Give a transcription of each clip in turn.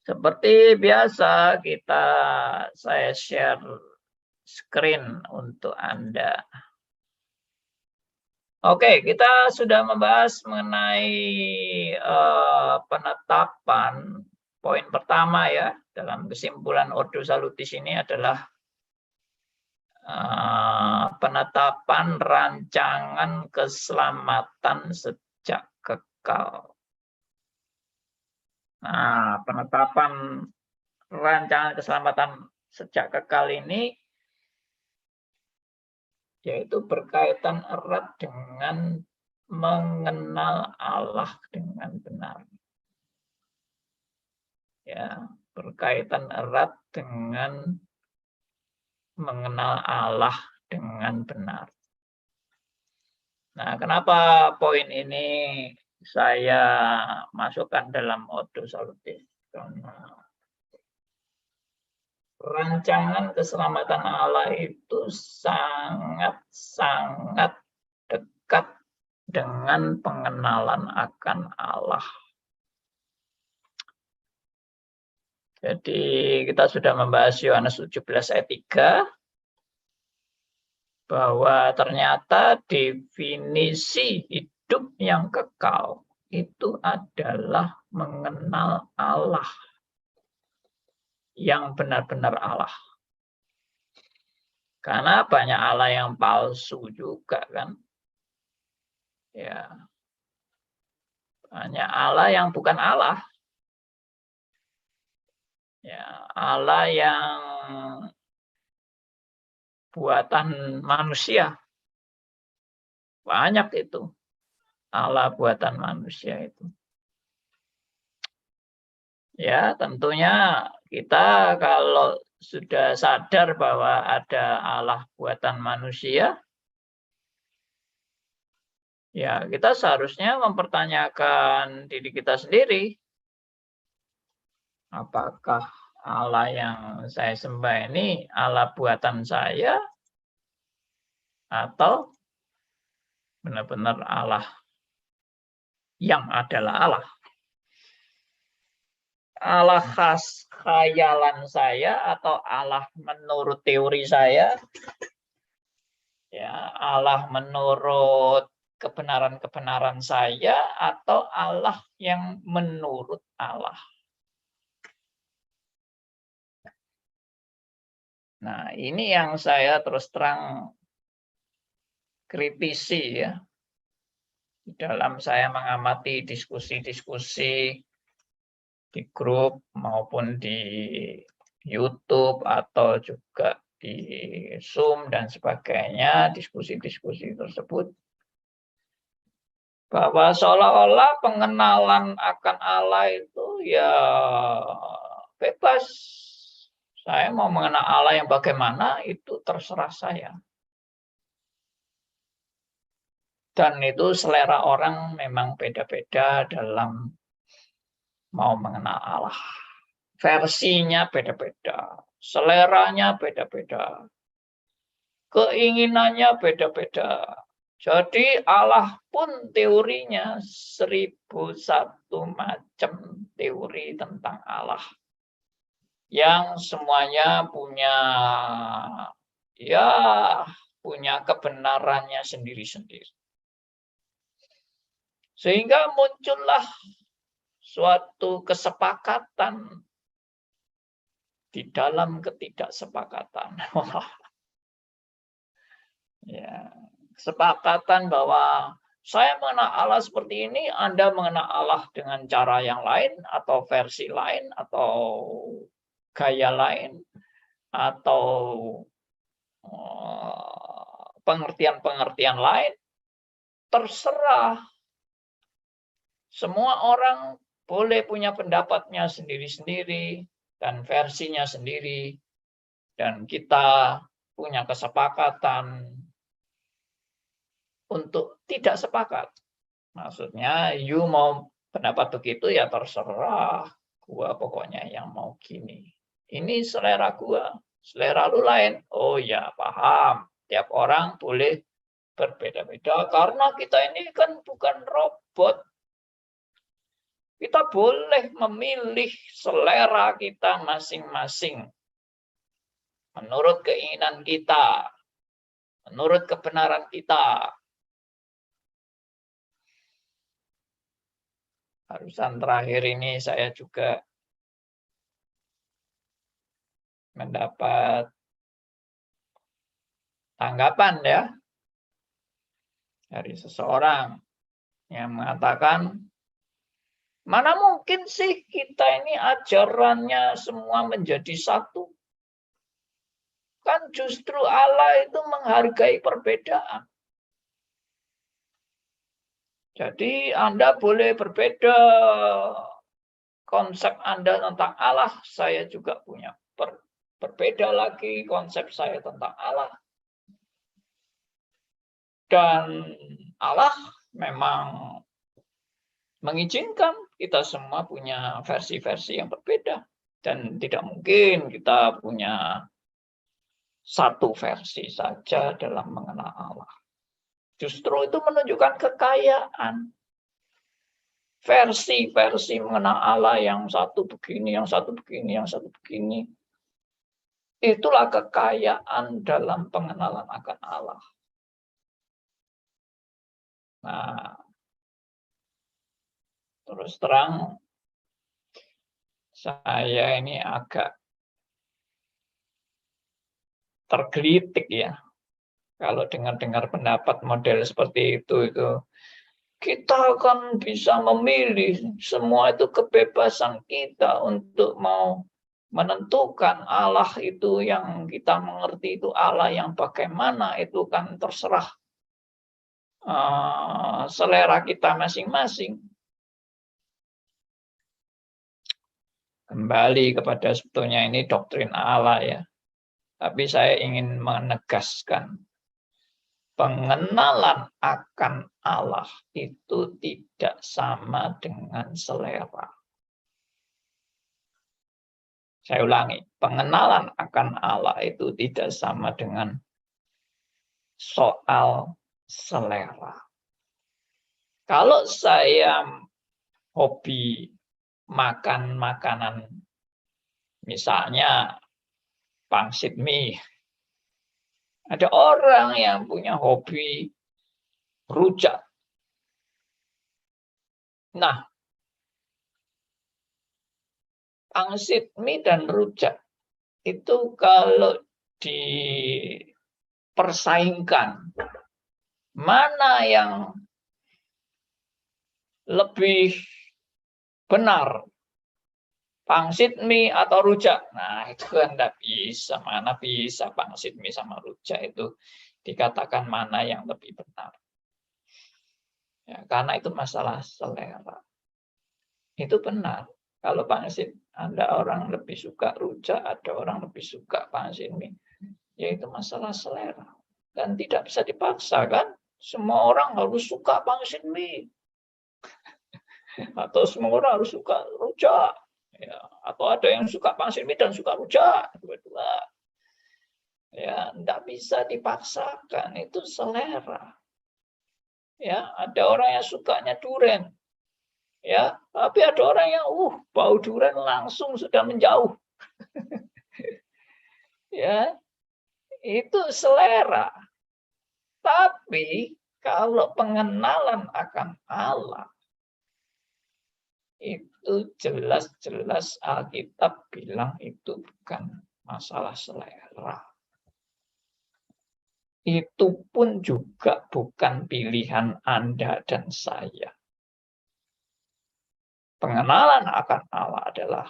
Seperti biasa saya share screen untuk Anda. Oke, kita sudah membahas mengenai penetapan. Poin pertama ya dalam kesimpulan Ordo Salutis ini adalah penetapan rancangan keselamatan sejak kekal. Nah, penetapan rancangan keselamatan sejak kekal ini yaitu berkaitan erat dengan mengenal Allah dengan benar. Ya, berkaitan erat dengan mengenal Allah dengan benar. Nah, kenapa poin ini saya masukkan dalam Ordo Salutis? Karena rancangan keselamatan Allah itu sangat-sangat dekat dengan pengenalan akan Allah. Jadi kita sudah membahas Yohanes 17 ayat 3 bahwa ternyata definisi hidup yang kekal itu adalah mengenal Allah yang benar-benar Allah. Karena banyak Allah yang palsu juga kan. Ya. Banyak Allah yang bukan Allah. Ya, Allah yang buatan manusia. Banyak itu. Allah buatan manusia itu. Ya, tentunya kita kalau sudah sadar bahwa ada Allah buatan manusia, ya kita seharusnya mempertanyakan diri kita sendiri. Apakah Allah yang saya sembah ini Allah buatan saya atau benar-benar Allah yang adalah Allah? Allah khas khayalan saya atau Allah menurut teori saya? Ya, Allah menurut kebenaran-kebenaran saya atau Allah yang menurut Allah? Nah, ini yang saya terus terang kritisi ya. Dalam saya mengamati diskusi-diskusi di grup maupun di YouTube atau juga di Zoom dan sebagainya, diskusi-diskusi tersebut, bahwa seolah-olah pengenalan akan Allah itu ya bebas. Saya mau mengenal Allah yang bagaimana itu terserah saya. Dan itu selera orang memang beda-beda dalam mau mengenal Allah. Versinya beda-beda, seleranya beda-beda, keinginannya beda-beda. Jadi Allah pun teorinya 1001 macam teori tentang Allah. Yang semuanya punya kebenarannya sendiri-sendiri. Sehingga muncullah suatu kesepakatan di dalam ketidaksepakatan. Ya, kesepakatan bahwa saya mengenal Allah seperti ini, Anda mengenal Allah dengan cara yang lain, atau versi lain, atau gaya lain, atau pengertian-pengertian lain, terserah. Semua orang boleh punya pendapatnya sendiri-sendiri dan versinya sendiri, dan kita punya kesepakatan untuk tidak sepakat. Maksudnya, you mau pendapat begitu ya terserah, gua pokoknya yang mau gini. Ini selera gua, selera lu lain. Oh ya, paham. Tiap orang boleh berbeda-beda karena kita ini kan bukan robot. Kita boleh memilih selera kita masing-masing. Menurut keinginan kita. Menurut kebenaran kita. Barusan terakhir ini saya juga mendapat tanggapan ya dari seseorang yang mengatakan, mana mungkin sih kita ini ajarannya semua menjadi satu? Kan justru Allah itu menghargai perbedaan. Jadi Anda boleh berbeda konsep Anda tentang Allah, saya juga punya berbeda lagi konsep saya tentang Allah. Dan Allah memang mengizinkan kita semua punya versi-versi yang berbeda. Dan tidak mungkin kita punya satu versi saja dalam mengenal Allah. Justru itu menunjukkan kekayaan. Versi-versi mengenal Allah yang satu begini, yang satu begini, yang satu begini. Itulah kekayaan dalam pengenalan akan Allah. Nah, terus terang, saya ini agak tergelitik ya. Kalau dengar-dengar pendapat model seperti itu kita akan bisa memilih. Semua itu kebebasan kita untuk mau menentukan Allah itu yang kita mengerti itu Allah yang bagaimana, itu kan terserah selera kita masing-masing. Kembali kepada sebetulnya ini doktrin Allah ya. Tapi saya ingin menegaskan, pengenalan akan Allah itu tidak sama dengan selera. Saya ulangi, pengenalan akan Allah itu tidak sama dengan soal selera. Kalau saya hobi makan makanan, misalnya pangsit mie, ada orang yang punya hobi rujak. Nah, pangsit mie dan rujak itu kalau dipersaingkan, mana yang lebih benar, pangsit mie atau rujak? Nah, itu kan tidak bisa. Mana bisa pangsit mie sama rujak itu dikatakan mana yang lebih benar. Ya, karena itu masalah selera. Itu benar. Kalau pangsit, ada orang lebih suka rujak, ada orang lebih suka pangsit mie. Ya itu masalah selera. Dan tidak bisa dipaksa kan? Semua orang harus suka pangsit mie. Atau semua orang harus suka rujak. Ya, atau ada yang suka pangsit mie dan suka rujak, dua-dua. Ya, tidak bisa dipaksakan, itu selera. Ya, ada orang yang sukanya durian. Ya, tapi ada orang yang bau durian langsung sudah menjauh. Ya, itu selera. Tapi kalau pengenalan akan Allah, itu jelas-jelas Alkitab bilang itu bukan masalah selera. Itu pun juga bukan pilihan Anda dan saya. Pengenalan akan Allah adalah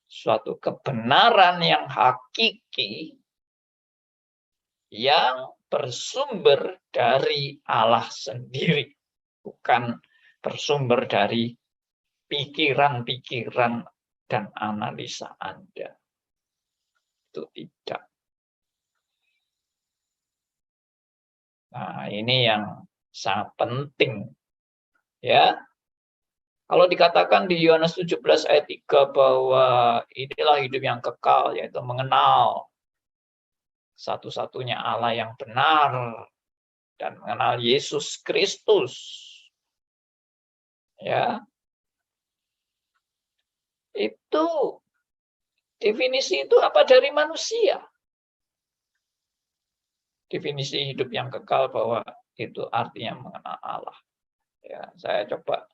suatu kebenaran yang hakiki yang bersumber dari Allah sendiri, bukan bersumber dari pikiran-pikiran dan analisa Anda. Itu tidak. Nah, ini yang sangat penting. Ya. Kalau dikatakan di Yohanes 17 ayat 3 bahwa inilah hidup yang kekal, yaitu mengenal satu-satunya Allah yang benar dan mengenal Yesus Kristus. Ya. Itu definisi itu apa dari manusia? Definisi hidup yang kekal bahwa itu artinya mengenal Allah. Ya, saya coba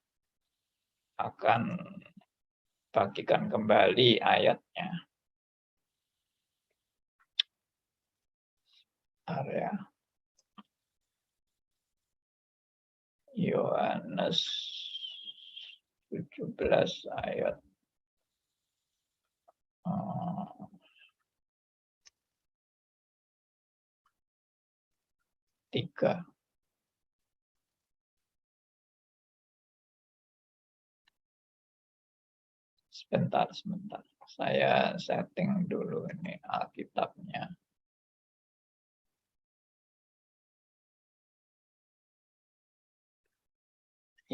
akan bagikan kembali ayatnya. Area Yohanes 17 ayat 3. Sebentar. Saya setting dulu ini Alkitabnya.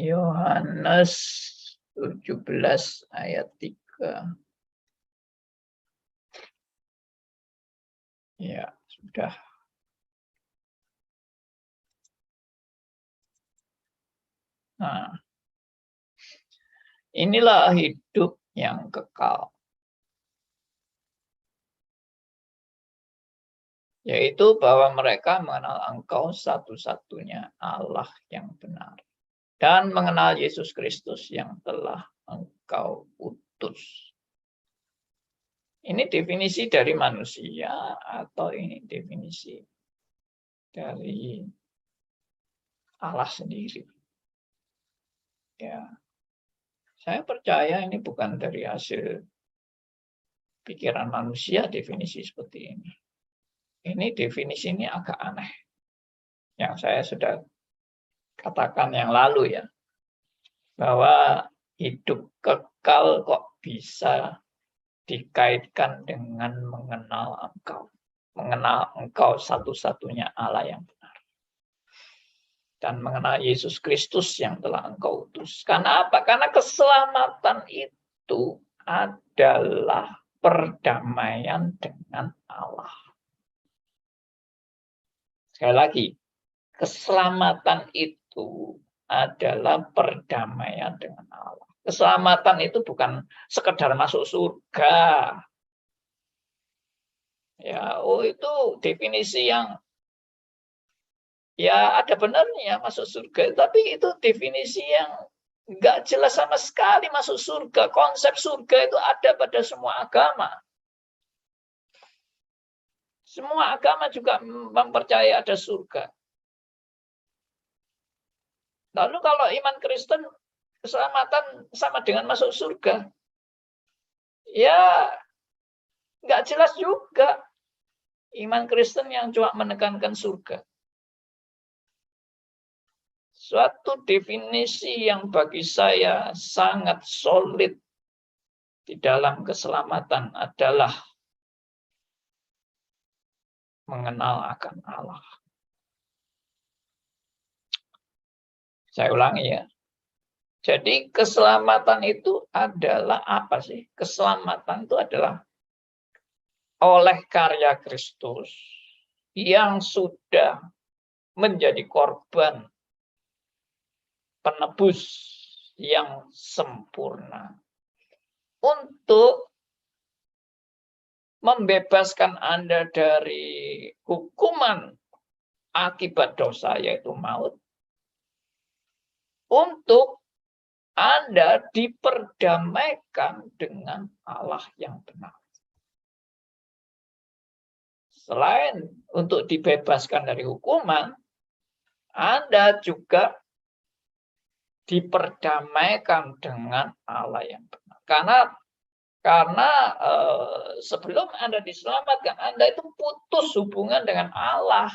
Yohanes 17 ayat 3. Ya, sudah. Nah, inilah hidup yang kekal, yaitu bahwa mereka mengenal Engkau satu-satunya Allah yang benar, dan mengenal Yesus Kristus yang telah Engkau utus. Ini definisi dari manusia atau ini definisi dari Allah sendiri? Ya, saya percaya ini bukan dari hasil pikiran manusia definisi seperti ini. Ini definisi ini agak aneh. Yang saya sudah katakan yang lalu ya, bahwa hidup kekal kok bisa dikaitkan dengan mengenal Engkau satu-satunya Allah yang benar, dan mengenal Yesus Kristus yang telah Engkau utus. Karena apa? Karena keselamatan itu adalah perdamaian dengan Allah. Sekali lagi, keselamatan itu adalah perdamaian dengan Allah. Keselamatan itu bukan sekedar masuk surga. Ya, itu definisi yang ya ada benarnya masuk surga, tapi itu definisi yang nggak jelas sama sekali masuk surga. Konsep surga itu ada pada semua agama. Semua agama juga mempercayai ada surga. Lalu kalau iman Kristen, keselamatan sama dengan masuk surga. Ya, nggak jelas juga iman Kristen yang cuma menekankan surga. Suatu definisi yang bagi saya sangat solid di dalam keselamatan adalah mengenal akan Allah. Saya ulangi ya. Jadi keselamatan itu adalah apa sih? Keselamatan itu adalah oleh karya Kristus yang sudah menjadi korban penebus yang sempurna untuk membebaskan Anda dari hukuman akibat dosa, yaitu maut, untuk Anda diperdamaikan dengan Allah yang benar. Selain untuk dibebaskan dari hukuman, Anda juga diperdamaikan dengan Allah yang benar. Karena sebelum Anda diselamatkan, Anda itu putus hubungan dengan Allah.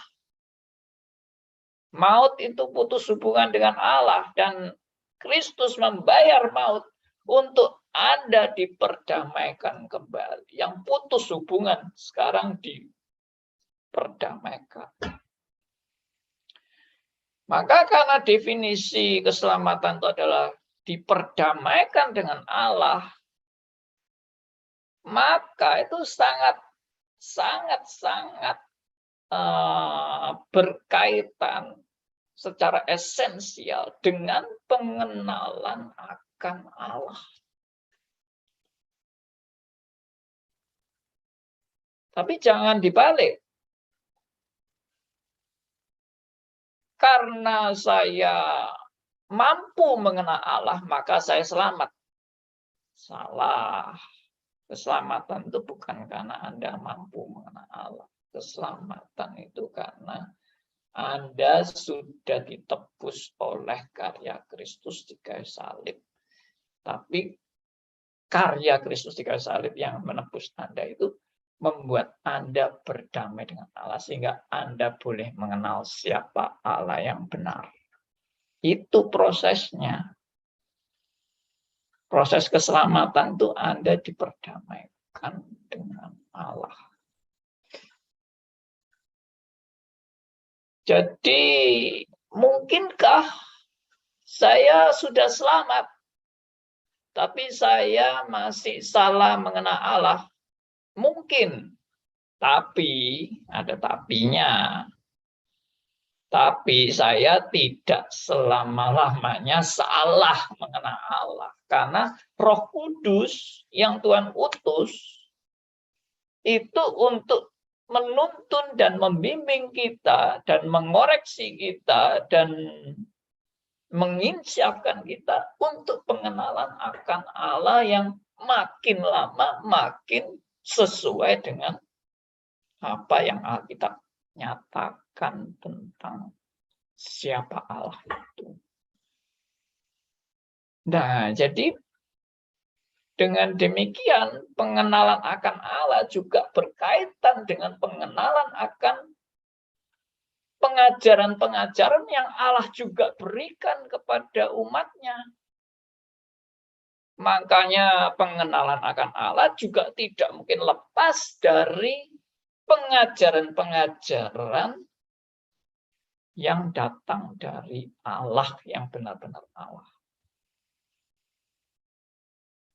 Maut itu putus hubungan dengan Allah, dan Kristus membayar maut untuk Anda diperdamaikan kembali. Yang putus hubungan sekarang diperdamaikan. Maka karena definisi keselamatan itu adalah diperdamaikan dengan Allah, maka itu sangat berkaitan secara esensial dengan pengenalan akan Allah. Tapi jangan dibalik. Karena saya mampu mengenal Allah, maka saya selamat. Salah. Keselamatan itu bukan karena Anda mampu mengenal Allah. Keselamatan itu karena Anda sudah ditebus oleh karya Kristus di kayu salib. Tapi karya Kristus di kayu salib yang menebus Anda itu membuat Anda berdamai dengan Allah, sehingga Anda boleh mengenal siapa Allah yang benar. Itu prosesnya. Proses keselamatan itu Anda diperdamaikan dengan Allah. Jadi, mungkinkah saya sudah selamat, tapi saya masih salah mengenal Allah? Mungkin, tapi ada tapinya. Tapi saya tidak selama-lamanya salah mengenal Allah. Karena Roh Kudus yang Tuhan utus itu untuk menuntun dan membimbing kita dan mengoreksi kita dan menginsyafkan kita untuk pengenalan akan Allah yang makin lama makin sesuai dengan apa yang Alkitab nyatakan tentang siapa Allah itu. Nah, jadi dengan demikian pengenalan akan Allah juga berkaitan dengan pengenalan akan pengajaran-pengajaran yang Allah juga berikan kepada umatnya. Makanya pengenalan akan Allah juga tidak mungkin lepas dari pengajaran-pengajaran yang datang dari Allah yang benar-benar Allah.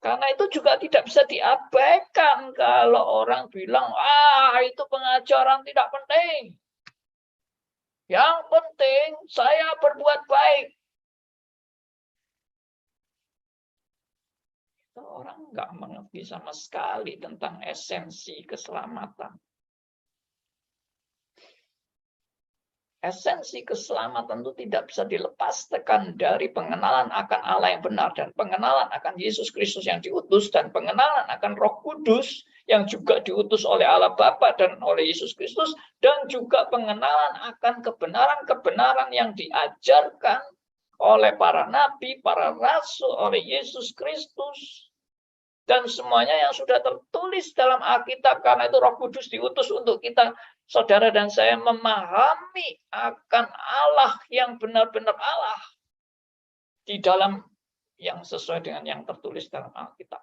Karena itu juga tidak bisa diabaikan kalau orang bilang, itu pengajaran tidak penting. Yang penting saya berbuat baik. Orang nggak mengerti sama sekali tentang esensi keselamatan. Esensi keselamatan itu tidak bisa dilepaskan dari pengenalan akan Allah yang benar dan pengenalan akan Yesus Kristus yang diutus dan pengenalan akan Roh Kudus yang juga diutus oleh Allah Bapa dan oleh Yesus Kristus dan juga pengenalan akan kebenaran-kebenaran yang diajarkan oleh para nabi, para rasul, oleh Yesus Kristus. Dan semuanya yang sudah tertulis dalam Alkitab, karena itu Roh Kudus diutus untuk kita, saudara dan saya, memahami akan Allah yang benar-benar Allah di dalam yang sesuai dengan yang tertulis dalam Alkitab.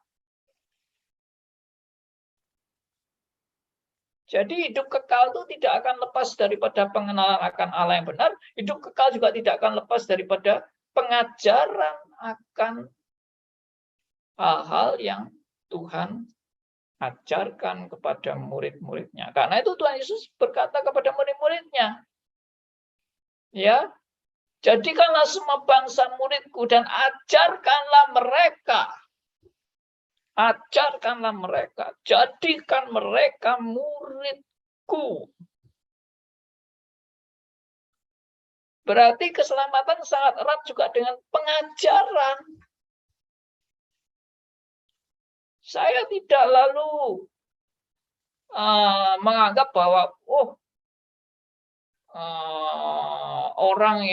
Jadi hidup kekal itu tidak akan lepas daripada pengenalan akan Allah yang benar. Hidup kekal juga tidak akan lepas daripada pengajaran akan hal-hal yang Tuhan ajarkan kepada murid-muridnya. Karena itu Tuhan Yesus berkata kepada murid-muridnya, ya, jadikanlah semua bangsa muridku dan ajarkanlah mereka. Ajarkanlah mereka, jadikan mereka muridku. Berarti keselamatan sangat erat juga dengan pengajaran. Saya tidak lalu menganggap bahwa orang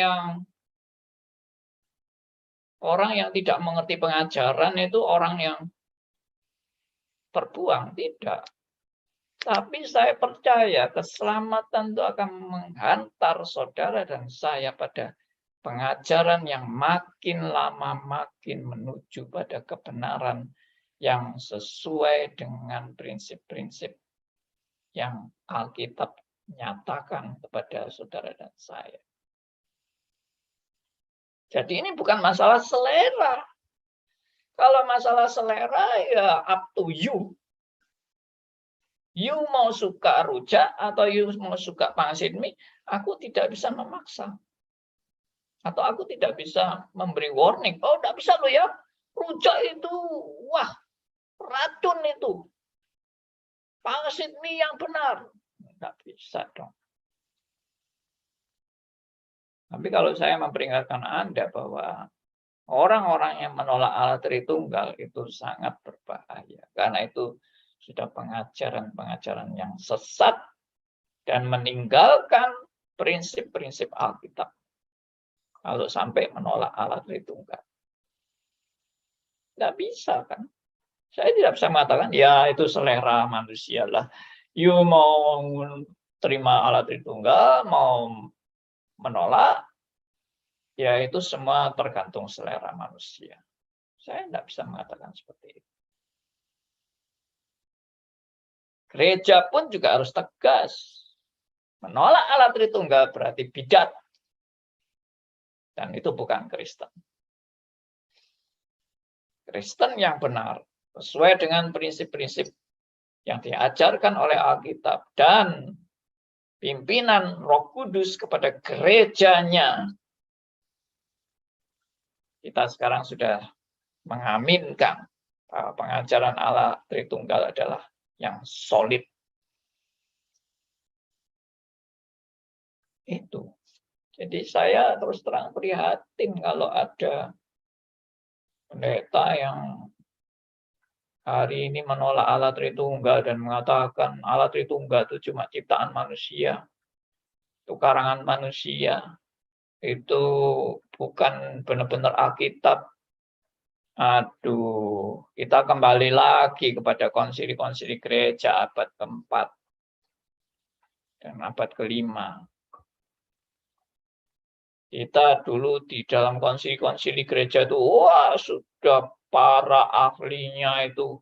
yang tidak mengerti pengajaran itu orang yang terbuang, tidak. Tapi saya percaya keselamatan itu akan menghantar saudara dan saya pada pengajaran yang makin lama makin menuju pada kebenaran yang sesuai dengan prinsip-prinsip yang Alkitab nyatakan kepada saudara dan saya. Jadi ini bukan masalah selera. Kalau masalah selera ya up to you. You mau suka rujak atau you mau suka pangsit mie, aku tidak bisa memaksa. Atau aku tidak bisa memberi warning. Oh, tidak bisa lo ya. Rujak itu, wah, racun itu. Pasitmi yang benar. Nggak bisa dong. Tapi kalau saya memperingatkan Anda bahwa orang-orang yang menolak Allah Tritunggal itu sangat berbahaya. Karena itu sudah pengajaran-pengajaran yang sesat dan meninggalkan prinsip-prinsip Alkitab. Kalau sampai menolak Allah Tritunggal. Nggak bisa kan? Saya tidak bisa mengatakan, ya itu selera manusia lah. You mau terima Allah Tritunggal, mau menolak, ya itu semua tergantung selera manusia. Saya tidak bisa mengatakan seperti itu. Gereja pun juga harus tegas. Menolak Allah Tritunggal berarti bidat. Dan itu bukan Kristen. Kristen yang benar, sesuai dengan prinsip-prinsip yang diajarkan oleh Alkitab dan pimpinan Roh Kudus kepada gerejanya. Kita sekarang sudah mengaminkan bahwa pengajaran Allah Tritunggal adalah yang solid. Itu. Jadi saya terus terang prihatin kalau ada pendeta yang hari ini menolak Allah Tritunggal dan mengatakan Allah Tritunggal itu cuma ciptaan manusia, itu karangan manusia, itu bukan benar-benar Alkitab. Aduh, kita kembali lagi kepada konsili-konsili gereja abad ke-4 dan abad ke-5. Kita dulu di dalam konsili-konsili gereja itu, wah sudah para ahlinya itu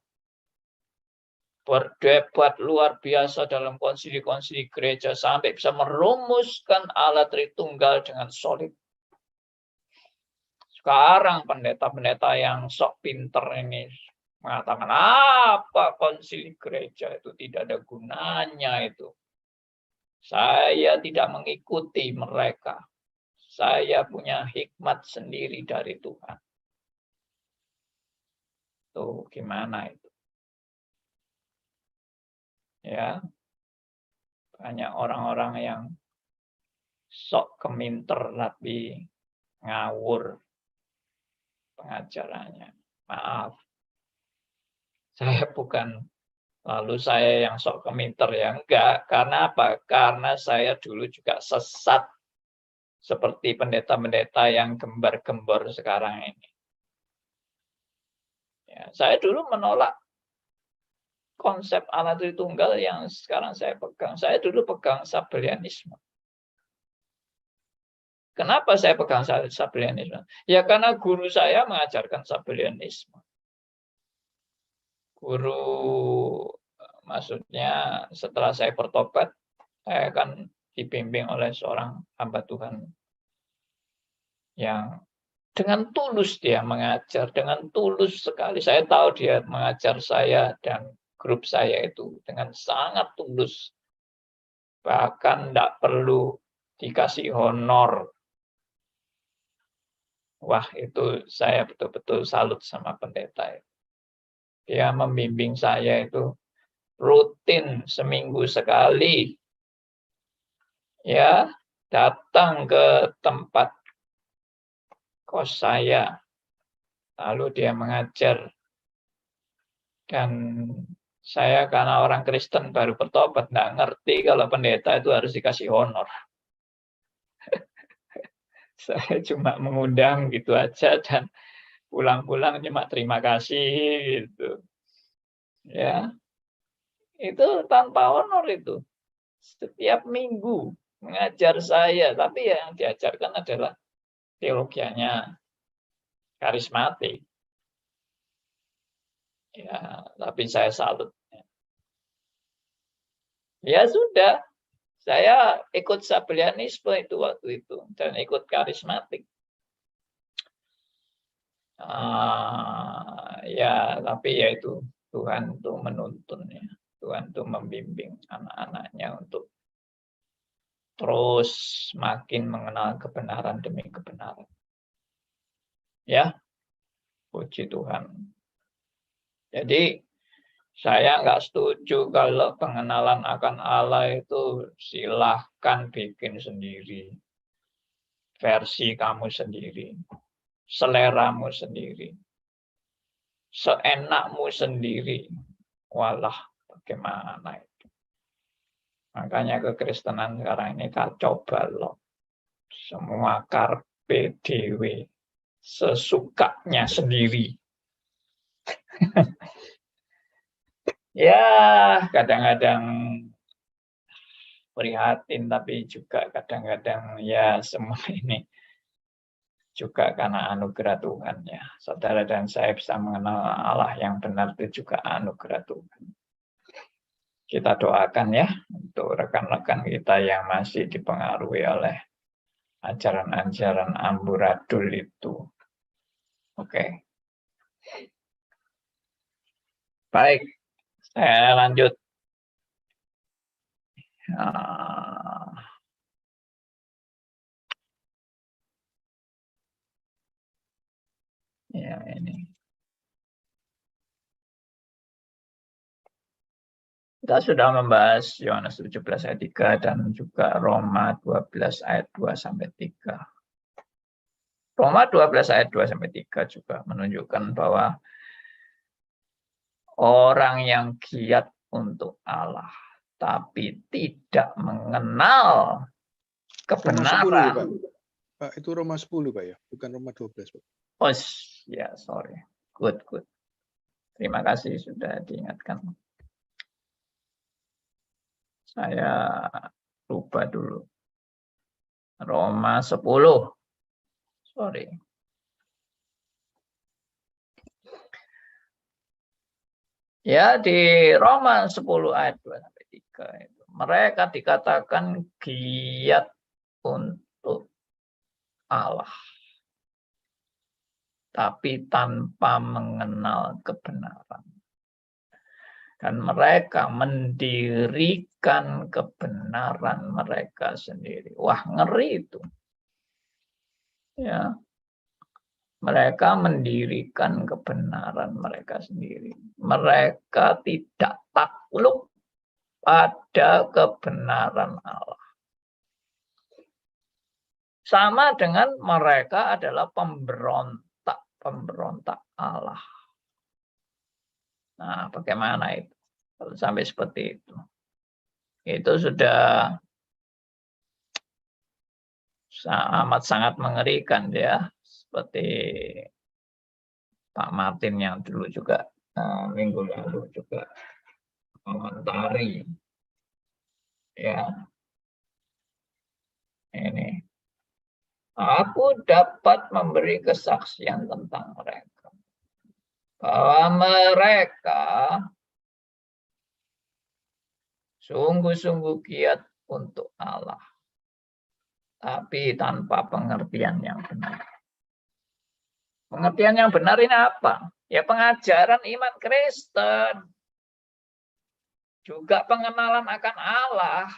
berdebat luar biasa dalam konsili-konsili gereja sampai bisa merumuskan Allah Tritunggal dengan solid. Sekarang pendeta-pendeta yang sok pinter ini mengatakan apa konsili gereja itu tidak ada gunanya itu. Saya tidak mengikuti mereka. Saya punya hikmat sendiri dari Tuhan. Tuh, gimana itu? Ya, banyak orang-orang yang sok keminter tapi ngawur pengajarannya. Maaf, saya bukan lalu saya yang sok keminter ya. Enggak, karena apa? Karena saya dulu juga sesat seperti pendeta-pendeta yang gembar-gembor sekarang ini. Ya, saya dulu menolak konsep Allah Tritunggal yang sekarang saya pegang. Saya dulu pegang Sabellianisme. Kenapa saya pegang Sabellianisme? Ya karena guru saya mengajarkan Sabellianisme. Guru, maksudnya setelah saya bertobat, saya akan dibimbing oleh seorang hamba Tuhan yang dengan tulus dia mengajar, dengan tulus sekali. Saya tahu dia mengajar saya dan grup saya itu dengan sangat tulus. Bahkan tidak perlu dikasih honor. Wah, itu saya betul-betul salut sama pendeta. Dia membimbing saya itu rutin seminggu sekali. Ya, datang ke tempat kos saya. Lalu dia mengajar. Dan saya karena orang Kristen baru bertobat, nggak ngerti kalau pendeta itu harus dikasih honor. Saya cuma mengundang gitu aja dan pulang-pulang cuma terima kasih gitu. Ya, itu tanpa honor itu. Setiap minggu mengajar saya, tapi yang diajarkan adalah teologianya karismatik. Ya, tapi saya salut. Ya sudah, saya ikut Sabellianisme itu waktu itu dan ikut karismatik. Ya, tapi ya itu Tuhan tuh menuntun ya. Tuhan tuh membimbing anak-anaknya untuk terus makin mengenal kebenaran demi kebenaran. Ya, puji Tuhan. Jadi Saya nggak setuju kalau pengenalan akan Allah itu silahkan bikin sendiri. Versi kamu sendiri. Seleramu sendiri. Seenakmu sendiri. Walah, bagaimana itu. Makanya kekristenan sekarang ini kacau balau. Semua karpe dewe. Sesukanya sendiri. Ya, kadang-kadang prihatin, tapi juga kadang-kadang ya semua ini juga karena anugerah Tuhan ya. Saudara dan saya bisa mengenal Allah yang benar itu juga anugerah Tuhan. Kita doakan ya untuk rekan-rekan kita yang masih dipengaruhi oleh ajaran-ajaran amburadul itu. Oke. Baik, saya lanjut. Ya, ini. Kita sudah membahas Yohanes 17 ayat 3 dan juga Roma 12 ayat 2 sampai 3. Roma 12 ayat 2 sampai 3 juga menunjukkan bahwa orang yang giat untuk Allah tapi tidak mengenal kebenaran. Roma 10, Pak. Itu Roma 10, Pak ya, bukan Roma 12, Pak. Oh, ya, sorry. Good. Terima kasih sudah diingatkan. Saya lupa dulu. Roma 10. Sorry. Ya, di Roma 10 ayat 2 sampai 3 itu. Mereka dikatakan giat untuk Allah, tapi tanpa mengenal kebenaran. Dan mereka mendirikan kebenaran mereka sendiri. Wah, ngeri itu. Ya. Mereka mendirikan kebenaran mereka sendiri. Mereka tidak takluk pada kebenaran Allah. Sama dengan mereka adalah pemberontak Allah. Nah, bagaimana itu? Kalau sampai seperti itu. Itu sudah amat sangat mengerikan ya. Seperti Pak Martin yang dulu juga minggu lalu juga komentari. Ya. Ini. Aku dapat memberi kesaksian tentang mereka. Bahwa mereka sungguh-sungguh giat untuk Allah. Tapi tanpa pengertian yang benar. Pengertian yang benar ini apa? Ya pengajaran iman Kristen. Juga pengenalan akan Allah.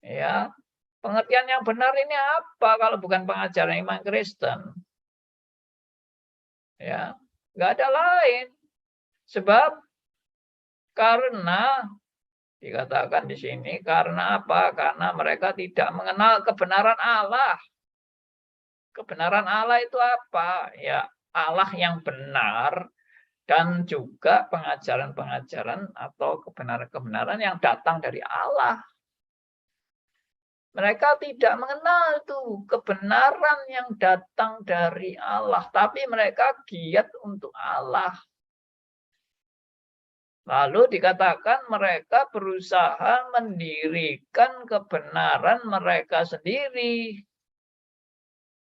Ya, pengertian yang benar ini apa kalau bukan pengajaran iman Kristen? Ya, nggak ada lain. Sebab karena dikatakan di sini karena apa? Karena mereka tidak mengenal kebenaran Allah. Kebenaran Allah itu apa? Ya, Allah yang benar dan juga pengajaran-pengajaran atau kebenaran-kebenaran yang datang dari Allah. Mereka tidak mengenal itu kebenaran yang datang dari Allah, tapi mereka giat untuk Allah. Lalu dikatakan mereka berusaha mendirikan kebenaran mereka sendiri.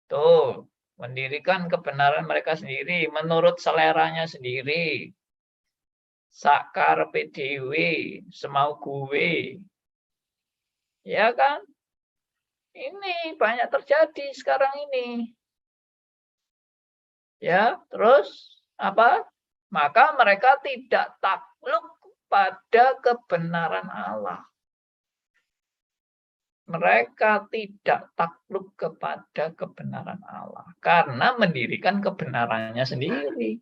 Tuh, mendirikan kebenaran mereka sendiri menurut seleranya sendiri. Sakar PDW, semau gue. Ya kan? Ini banyak terjadi sekarang ini. Ya, terus apa? Maka mereka tidak takluk pada kebenaran Allah. Mereka tidak takluk kepada kebenaran Allah karena mendirikan kebenarannya sendiri.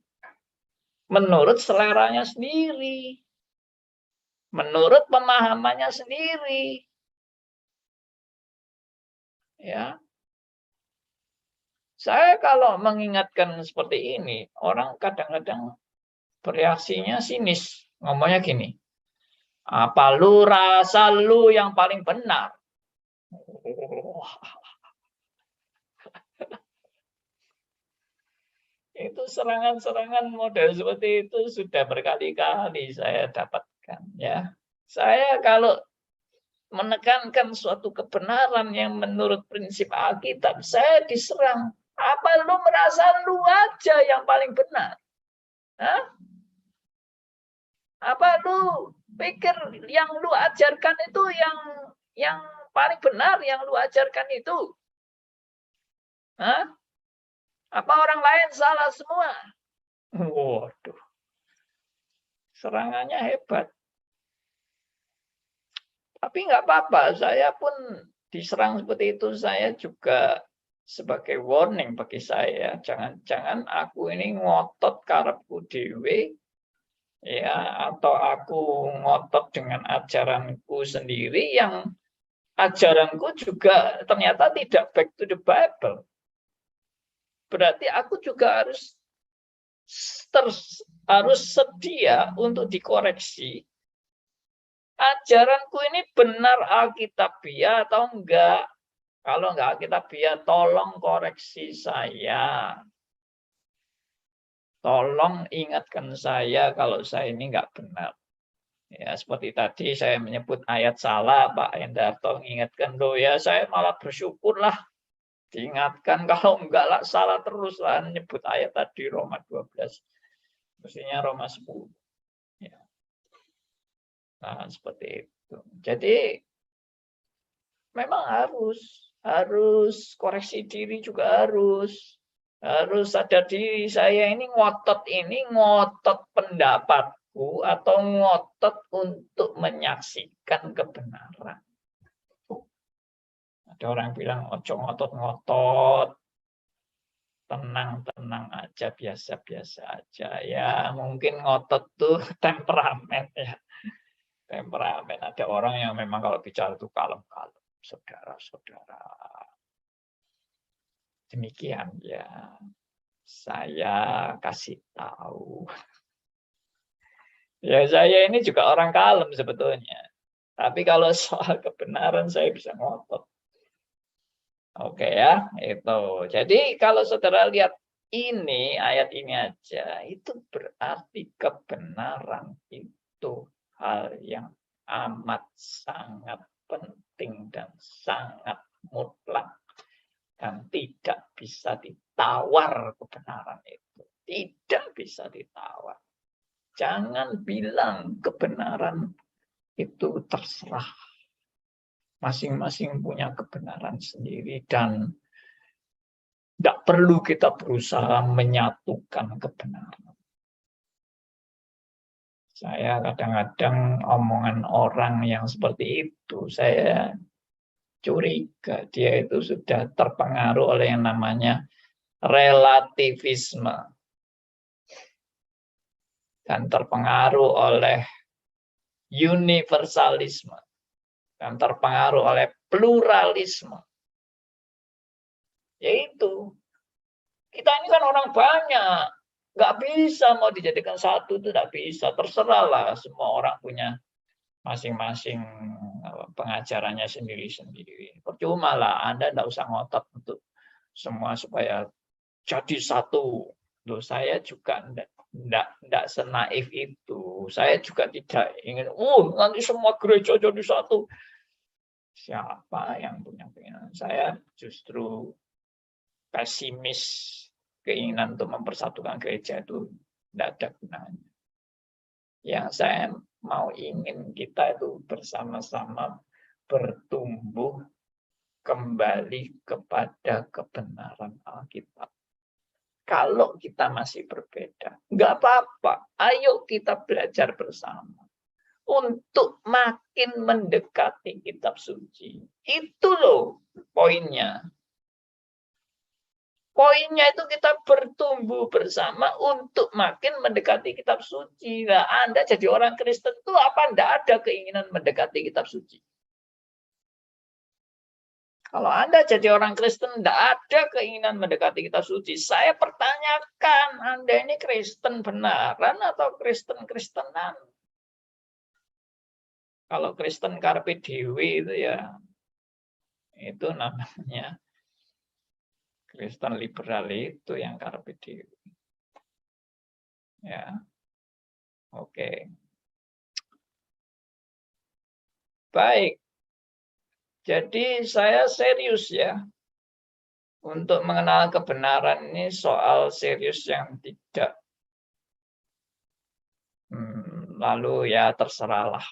menurut seleranya sendiri, menurut pemahamannya sendiri. Ya. Saya kalau mengingatkan seperti ini, orang kadang-kadang bereaksinya sinis. Ngomongnya gini, apa lu rasa lu yang paling benar? Itu serangan-serangan model seperti itu sudah berkali-kali saya dapatkan. Ya, saya kalau menekankan suatu kebenaran yang menurut prinsip Alkitab, saya diserang. Apa lu merasa lu aja yang paling benar? Hah? Apa lu pikir yang lu ajarkan itu yang paling benar yang lu ajarkan itu? Hah? Apa orang lain salah semua? Waduh, serangannya hebat. Tapi nggak apa-apa, saya pun diserang seperti itu, saya juga sebagai warning bagi saya. Jangan-jangan aku ini ngotot karepku dewe, ya, atau aku ngotot dengan ajaranku sendiri yang ajaranku juga ternyata tidak back to the Bible. Berarti aku juga harus sedia untuk dikoreksi. Ajaranku ini benar Alkitabiah atau enggak? Kalau enggak Alkitabiah, tolong koreksi saya. Tolong ingatkan saya kalau saya ini enggak benar. Ya, seperti tadi saya menyebut ayat salah, Pak Endarto mengingatkan, loh ya saya malah bersyukurlah diingatkan, kalau enggak lah salah terus lah menyebut ayat tadi Roma 12. Mestinya Roma 10. Ya. Nah, seperti itu. Jadi memang harus koreksi diri juga harus sadar diri, saya ini ngotot pendapatku atau ngotot untuk menyaksikan kebenaran. Ada orang bilang ojo ngotot-ngotot, tenang-tenang aja, biasa-biasa aja. Ya mungkin ngotot tuh temperamen ya. Temperamen. Ada orang yang memang kalau bicara itu kalem-kalem. Saudara-saudara. Demikian ya. Saya kasih tahu. Ya saya ini juga orang kalem sebetulnya. Tapi kalau soal kebenaran saya bisa ngotot. Oke ya, itu. Jadi kalau saudara lihat ini, ayat ini aja, itu berarti kebenaran itu hal yang amat sangat penting dan sangat mutlak. Dan tidak bisa ditawar kebenaran itu. Tidak bisa ditawar. Jangan bilang kebenaran itu terserah. Masing-masing punya kebenaran sendiri dan tidak perlu kita berusaha menyatukan kebenaran. Saya kadang-kadang omongan orang yang seperti itu, saya curiga dia itu sudah terpengaruh oleh yang namanya relativisme dan terpengaruh oleh universalisme dan terpengaruh oleh pluralisme. Yaitu kita ini kan orang banyak, nggak bisa mau dijadikan satu itu nggak bisa. Terserahlah, semua orang punya masing-masing pengajarannya sendiri-sendiri. Percuma lah, Anda nggak usah ngotot untuk semua supaya jadi satu. Loh, saya juga enggak senaif itu. Saya juga tidak ingin, nanti semua gereja jadi satu. Siapa yang punya keinginan? Saya justru pesimis, keinginan untuk mempersatukan gereja itu tidak ada gunanya. Yang saya mau ingin kita itu bersama-sama bertumbuh kembali kepada kebenaran Alkitab. Kalau kita masih berbeda, nggak apa-apa. Ayo kita belajar bersama untuk makin mendekati kitab suci. Itu loh poinnya. Poinnya itu kita bertumbuh bersama untuk makin mendekati kitab suci. Nah, Anda jadi orang Kristen itu apa Anda ada keinginan mendekati kitab suci? Kalau Anda jadi orang Kristen, tidak ada keinginan mendekati kitab suci. Saya pertanyakan, Anda ini Kristen benaran atau Kristen-Kristenan? Kalau Kristen Carpe Dewi itu ya, itu namanya Kristen liberal itu yang Carpe Dewi. Ya, oke. Baik. Jadi saya serius ya untuk mengenal kebenaran ini soal serius yang tidak lalu ya terserahlah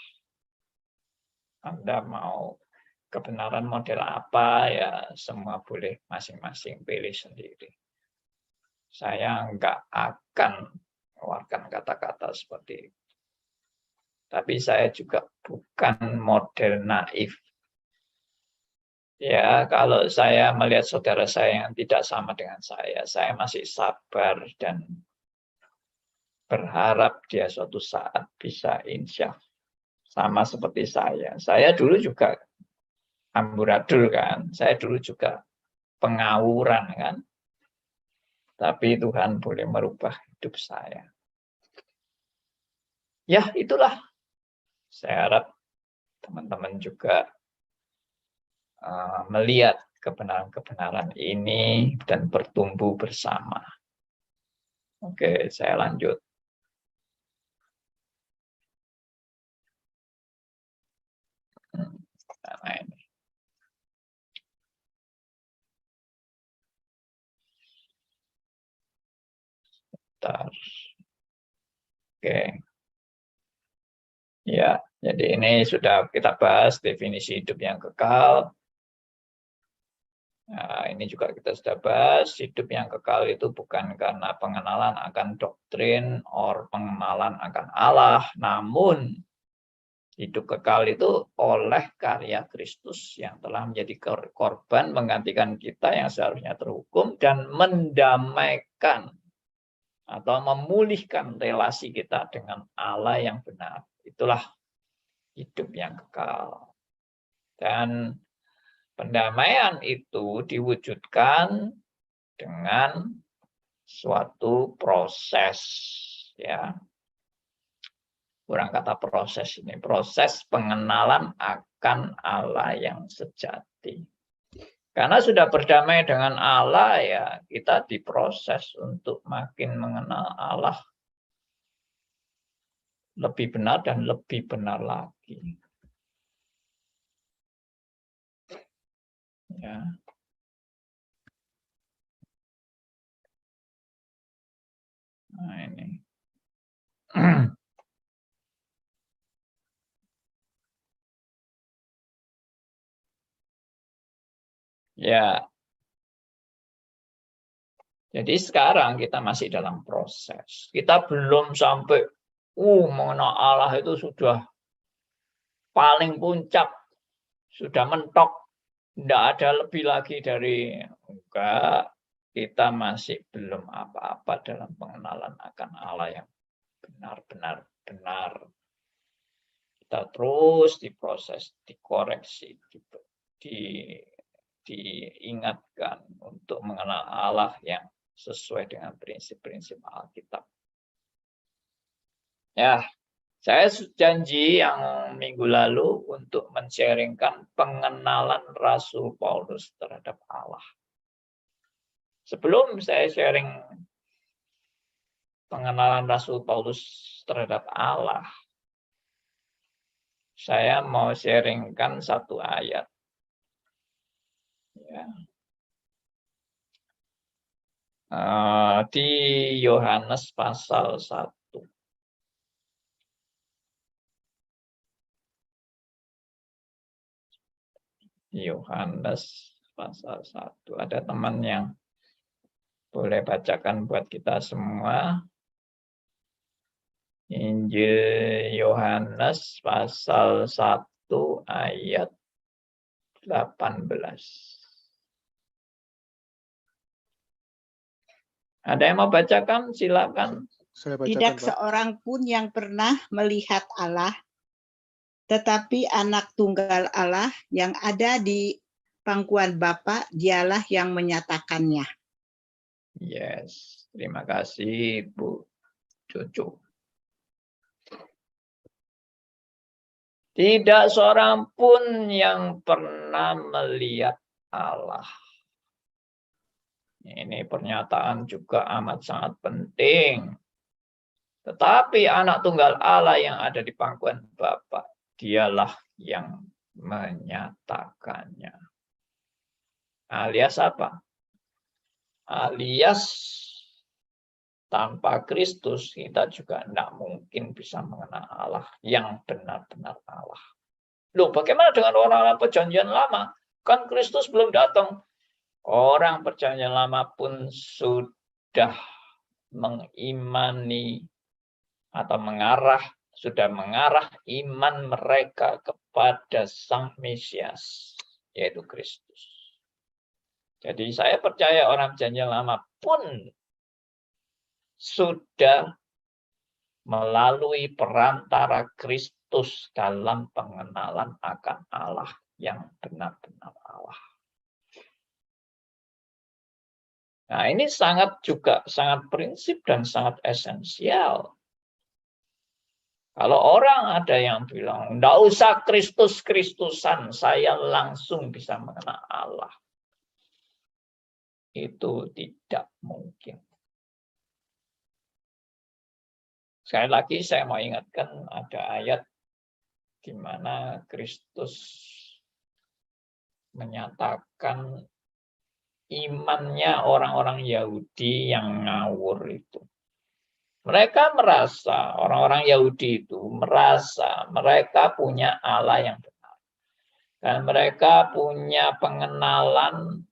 Anda mau kebenaran model apa ya semua boleh masing-masing pilih sendiri. Saya enggak akan mengeluarkan kata-kata seperti itu. Tapi saya juga bukan model naif. Ya, kalau saya melihat saudara saya yang tidak sama dengan saya masih sabar dan berharap dia suatu saat bisa insyaf. Sama seperti saya. Saya dulu juga amburadul kan. Saya dulu juga pengawuran kan. Tapi Tuhan boleh merubah hidup saya. Ya, itulah. Saya harap teman-teman juga melihat kebenaran-kebenaran ini dan bertumbuh bersama. Oke, saya lanjut. Nah, ini. Bentar. Oke. Ya, jadi ini sudah kita bahas definisi hidup yang kekal. Nah, ini juga kita sudah bahas, hidup yang kekal itu bukan karena pengenalan akan doktrin or pengenalan akan Allah, namun hidup kekal itu oleh karya Kristus yang telah menjadi korban menggantikan kita yang seharusnya terhukum dan mendamaikan atau memulihkan relasi kita dengan Allah yang benar. Itulah hidup yang kekal. Dan pendamaian itu diwujudkan dengan suatu proses, ya. Kurang kata proses ini, proses pengenalan akan Allah yang sejati. Karena sudah berdamai dengan Allah, ya kita diproses untuk makin mengenal Allah lebih benar dan lebih benar lagi. Ya. Nah, ini. Ya. Jadi sekarang kita masih dalam proses. Kita belum sampai mengenal Allah itu sudah paling puncak, sudah mentok. Tidak ada lebih lagi dari enggak. Kita masih belum apa-apa dalam pengenalan akan Allah yang benar-benar benar. Kita terus diproses, dikoreksi, diingatkan untuk mengenal Allah yang sesuai dengan prinsip-prinsip Alkitab. Ya, saya janji yang minggu lalu untuk men-sharingkan pengenalan Rasul Paulus terhadap Allah. Sebelum saya sharing pengenalan Rasul Paulus terhadap Allah, saya mau sharingkan satu ayat. Ya. Di Yohanes pasal 1. Yohanes pasal 1. Ada teman yang boleh bacakan buat kita semua. Injil Yohanes pasal 1 ayat 18. Ada yang mau bacakan? Silakan. Saya bacakan, Tidak Pak. seorang pun yang pernah melihat Allah, tetapi anak tunggal Allah yang ada di pangkuan Bapa, dialah yang menyatakannya. Yes, terima kasih Bu Cucu. Tidak seorang pun yang pernah melihat Allah. Ini pernyataan juga amat sangat penting. Tetapi anak tunggal Allah yang ada di pangkuan Bapa, dialah yang menyatakannya. Alias apa? Alias tanpa Kristus kita juga tidak mungkin bisa mengenal Allah yang benar-benar Allah. Loh, bagaimana dengan orang-orang perjanjian lama? Kan Kristus belum datang. Orang perjanjian lama pun sudah mengimani atau sudah mengarah iman mereka kepada Sang Mesias, yaitu Kristus. Jadi saya percaya orang perjanjian lama pun sudah melalui perantara Kristus dalam pengenalan akan Allah yang benar-benar Allah. Nah, ini sangat prinsip dan sangat esensial. Kalau orang ada yang bilang, enggak usah Kristus-Kristusan, saya langsung bisa mengenal Allah. Itu tidak mungkin. Sekali lagi saya mau ingatkan ada ayat di mana Kristus menyatakan imannya orang-orang Yahudi yang ngawur itu. Mereka merasa, orang-orang Yahudi itu merasa mereka punya Allah yang benar. Dan mereka punya pengenalan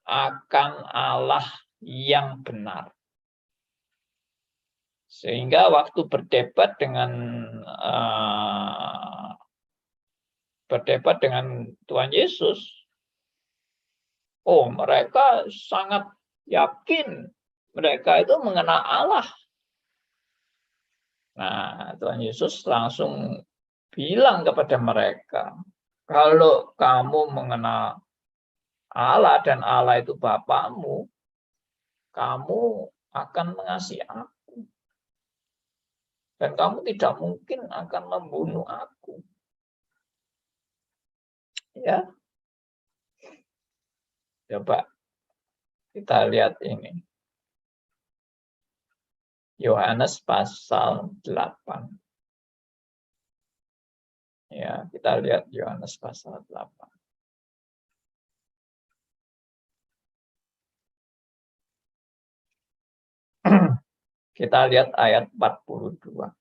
akan Allah yang benar. Sehingga waktu berdebat dengan Tuhan Yesus, mereka sangat yakin mereka itu mengenal Allah. Nah, Tuhan Yesus langsung bilang kepada mereka, kalau kamu mengenal Allah dan Allah itu Bapamu, kamu akan mengasihi aku. Dan kamu tidak mungkin akan membunuh aku. Ya. Coba kita lihat ini. Yohanes pasal 8. Ya, kita lihat Yohanes pasal 8. Kita lihat ayat 42.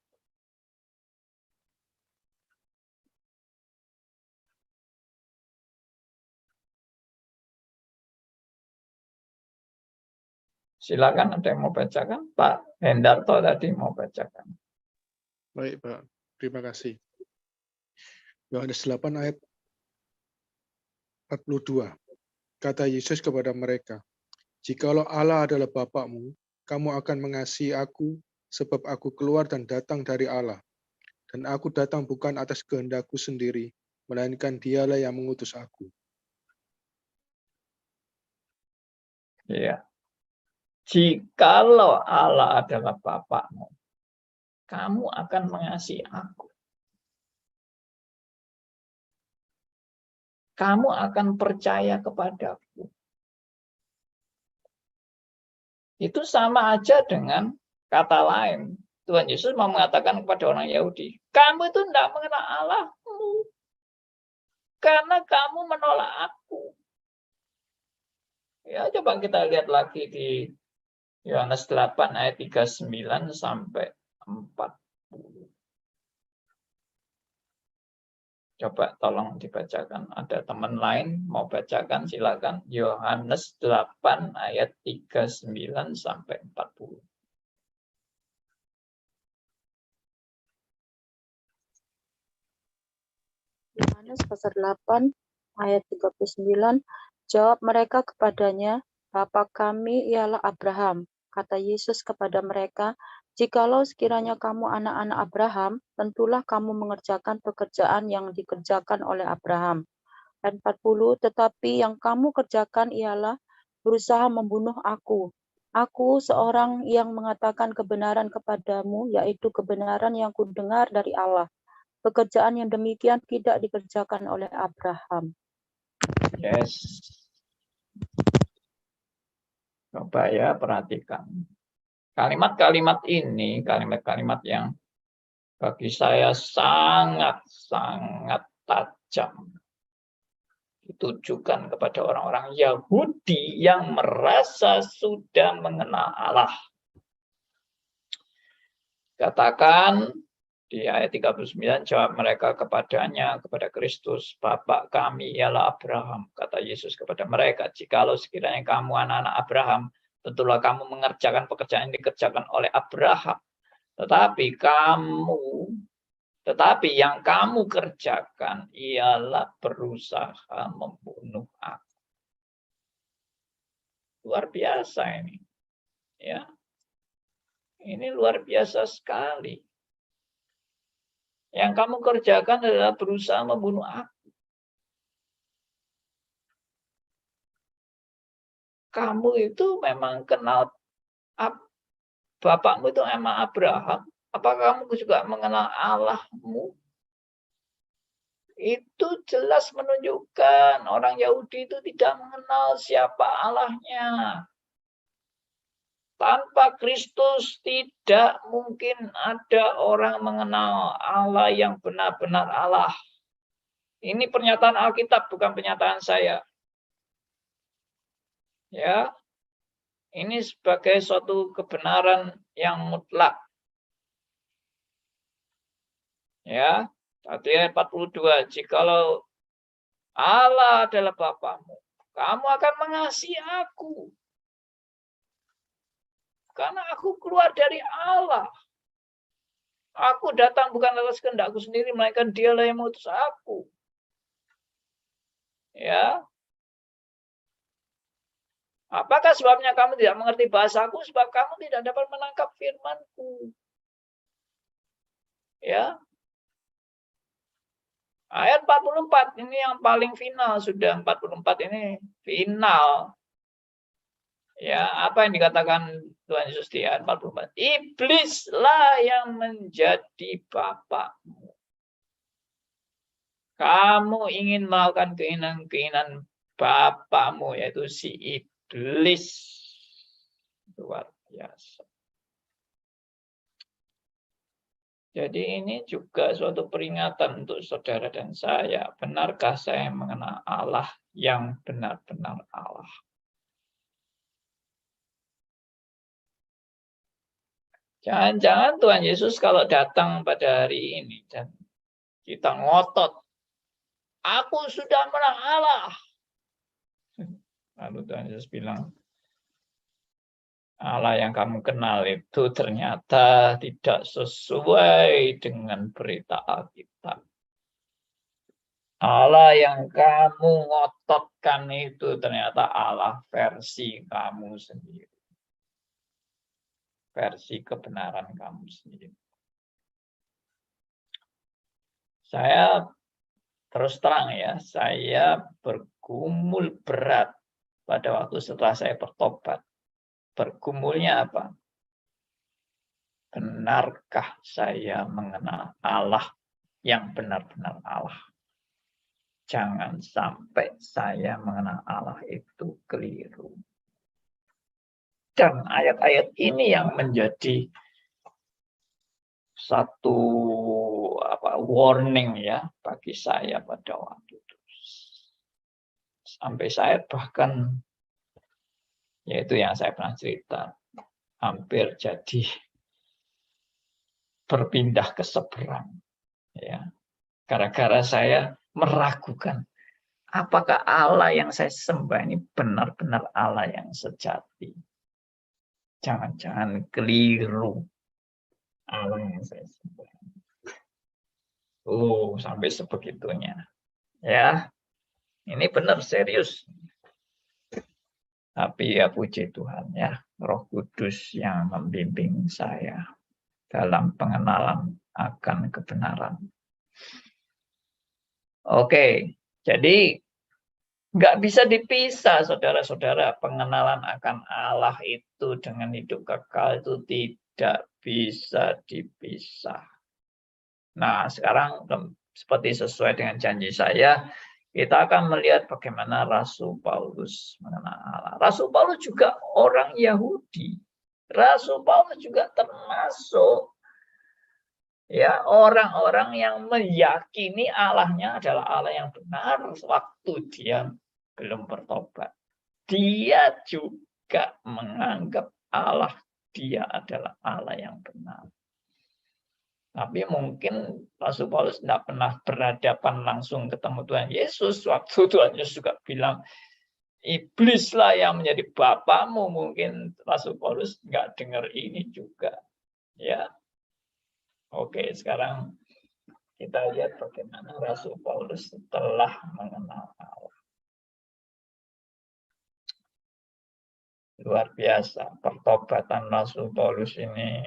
Silakan, ada yang mau bacakan? Pak Hendarto tadi mau bacakan. Baik, Pak. Terima kasih. Yohanes 8 ayat 42. Kata Yesus kepada mereka, "Jikalau Allah adalah Bapakmu, kamu akan mengasihi aku, sebab aku keluar dan datang dari Allah. Dan aku datang bukan atas kehendakku sendiri, melainkan Dialah yang mengutus aku." Iya. Jikalau Allah adalah Bapakmu, kamu akan mengasihi aku. Kamu akan percaya kepadaku. Itu sama aja dengan kata lain. Tuhan Yesus mau mengatakan kepada orang Yahudi, kamu itu tidak mengenal Allahmu. Karena kamu menolak aku. Ya, coba kita lihat lagi di Yohanes 8 ayat 39 sampai 40. Coba tolong dibacakan. Ada teman lain mau bacakan, silakan. Yohanes 8 ayat 39 sampai 40. Yohanes pasal 8 ayat 39, jawab mereka kepadanya, Bapa kami ialah Abraham. Kata Yesus kepada mereka, "Jikalau sekiranya kamu anak-anak Abraham, tentulah kamu mengerjakan pekerjaan yang dikerjakan oleh Abraham." Ayat 40, "Tetapi yang kamu kerjakan ialah berusaha membunuh aku. Aku seorang yang mengatakan kebenaran kepadamu, yaitu kebenaran yang kudengar dari Allah. Pekerjaan yang demikian tidak dikerjakan oleh Abraham." Yes. Coba ya perhatikan. Kalimat-kalimat ini, kalimat-kalimat yang bagi saya sangat-sangat tajam. Ditujukan kepada orang-orang Yahudi yang merasa sudah mengenal Allah. Katakan di ayat 39, jawab mereka kepadanya, kepada Kristus, "Bapak kami ialah Abraham." Kata Yesus kepada mereka, "Jikalau sekiranya kamu anak-anak Abraham, tentulah kamu mengerjakan pekerjaan yang dikerjakan oleh Abraham. Tetapi yang kamu kerjakan ialah berusaha membunuh aku." Luar biasa ini. Ya. Ini luar biasa sekali. Yang kamu kerjakan adalah berusaha membunuh aku. Kamu itu memang kenal bapakmu itu emang Abraham. Apakah kamu juga mengenal Allahmu? Itu jelas menunjukkan orang Yahudi itu tidak mengenal siapa Allahnya. Tanpa Kristus tidak mungkin ada orang mengenal Allah yang benar-benar Allah. Ini pernyataan Alkitab, bukan pernyataan saya. Ya, ini sebagai suatu kebenaran yang mutlak. Ya, ayat 42, "Jikalau Allah adalah Bapamu, kamu akan mengasihi aku. Karena aku keluar dari Allah. Aku datang bukan atas kehendakku sendiri, melainkan Dialah yang mengutus aku." Ya. "Apakah sebabnya kamu tidak mengerti bahasaku? Sebab kamu tidak dapat menangkap firman-Ku." Ya. Ayat 44 ini yang paling final, sudah 44 ini final. Ya, apa yang dikatakan Tuhan Yesus di ayat 44? "Iblislah yang menjadi bapakmu. Kamu ingin melakukan keinginan-keinginan bapakmu," yaitu si iblis. Luar biasa. Jadi ini juga suatu peringatan untuk saudara dan saya. Benarkah saya mengenal Allah yang benar-benar Allah? Jangan-jangan Tuhan Yesus kalau datang pada hari ini dan kita ngotot, "Aku sudah mengenal Allah." Lalu Tuhan Yesus bilang, "Allah yang kamu kenal itu ternyata tidak sesuai dengan berita Alkitab. Allah yang kamu ngototkan itu ternyata Allah versi kamu sendiri. Versi kebenaran kamu sendiri." Saya terus terang ya, saya bergumul berat pada waktu setelah saya bertobat. Bergumulnya apa? Benarkah saya mengenal Allah yang benar-benar Allah? Jangan sampai saya mengenal Allah itu keliru. Dan ayat-ayat ini yang menjadi satu warning ya bagi saya pada waktu itu. Sampai saya bahkan, yaitu yang saya pernah cerita, hampir jadi berpindah ke seberang. Ya, gara-gara saya meragukan apakah Allah yang saya sembah ini benar-benar Allah yang sejati. Jangan-jangan keliru Allah yang saya sembah. Sampai sebegitunya. Ya, ini benar serius. Tapi ya puji Tuhan ya, Roh Kudus yang membimbing saya dalam pengenalan akan kebenaran. Oke, jadi nggak bisa dipisah, saudara-saudara. Pengenalan akan Allah itu dengan hidup kekal itu tidak bisa dipisah. Nah, sekarang seperti sesuai dengan janji saya, kita akan melihat bagaimana Rasul Paulus mengenal Allah. Rasul Paulus juga orang Yahudi. Rasul Paulus juga termasuk ya orang-orang yang meyakini Allahnya adalah Allah yang benar waktu dia belum bertobat. Dia juga menganggap Allah dia adalah Allah yang benar. Tapi mungkin Rasul Paulus tidak pernah berhadapan langsung ketemu Tuhan Yesus. Waktu Tuhan Yesus juga bilang, iblislah yang menjadi bapamu. Mungkin Rasul Paulus nggak dengar ini juga. Ya, oke, sekarang kita lihat bagaimana Rasul Paulus setelah mengenal Allah. Luar biasa, pertobatan Rasul Paulus ini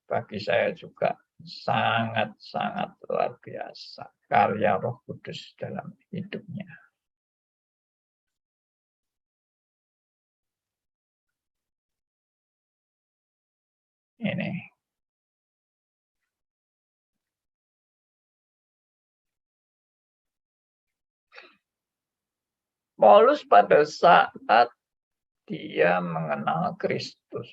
bagi saya juga sangat-sangat luar biasa. Karya Roh Kudus dalam hidupnya. Ini. Paulus pada saat dia mengenal Kristus.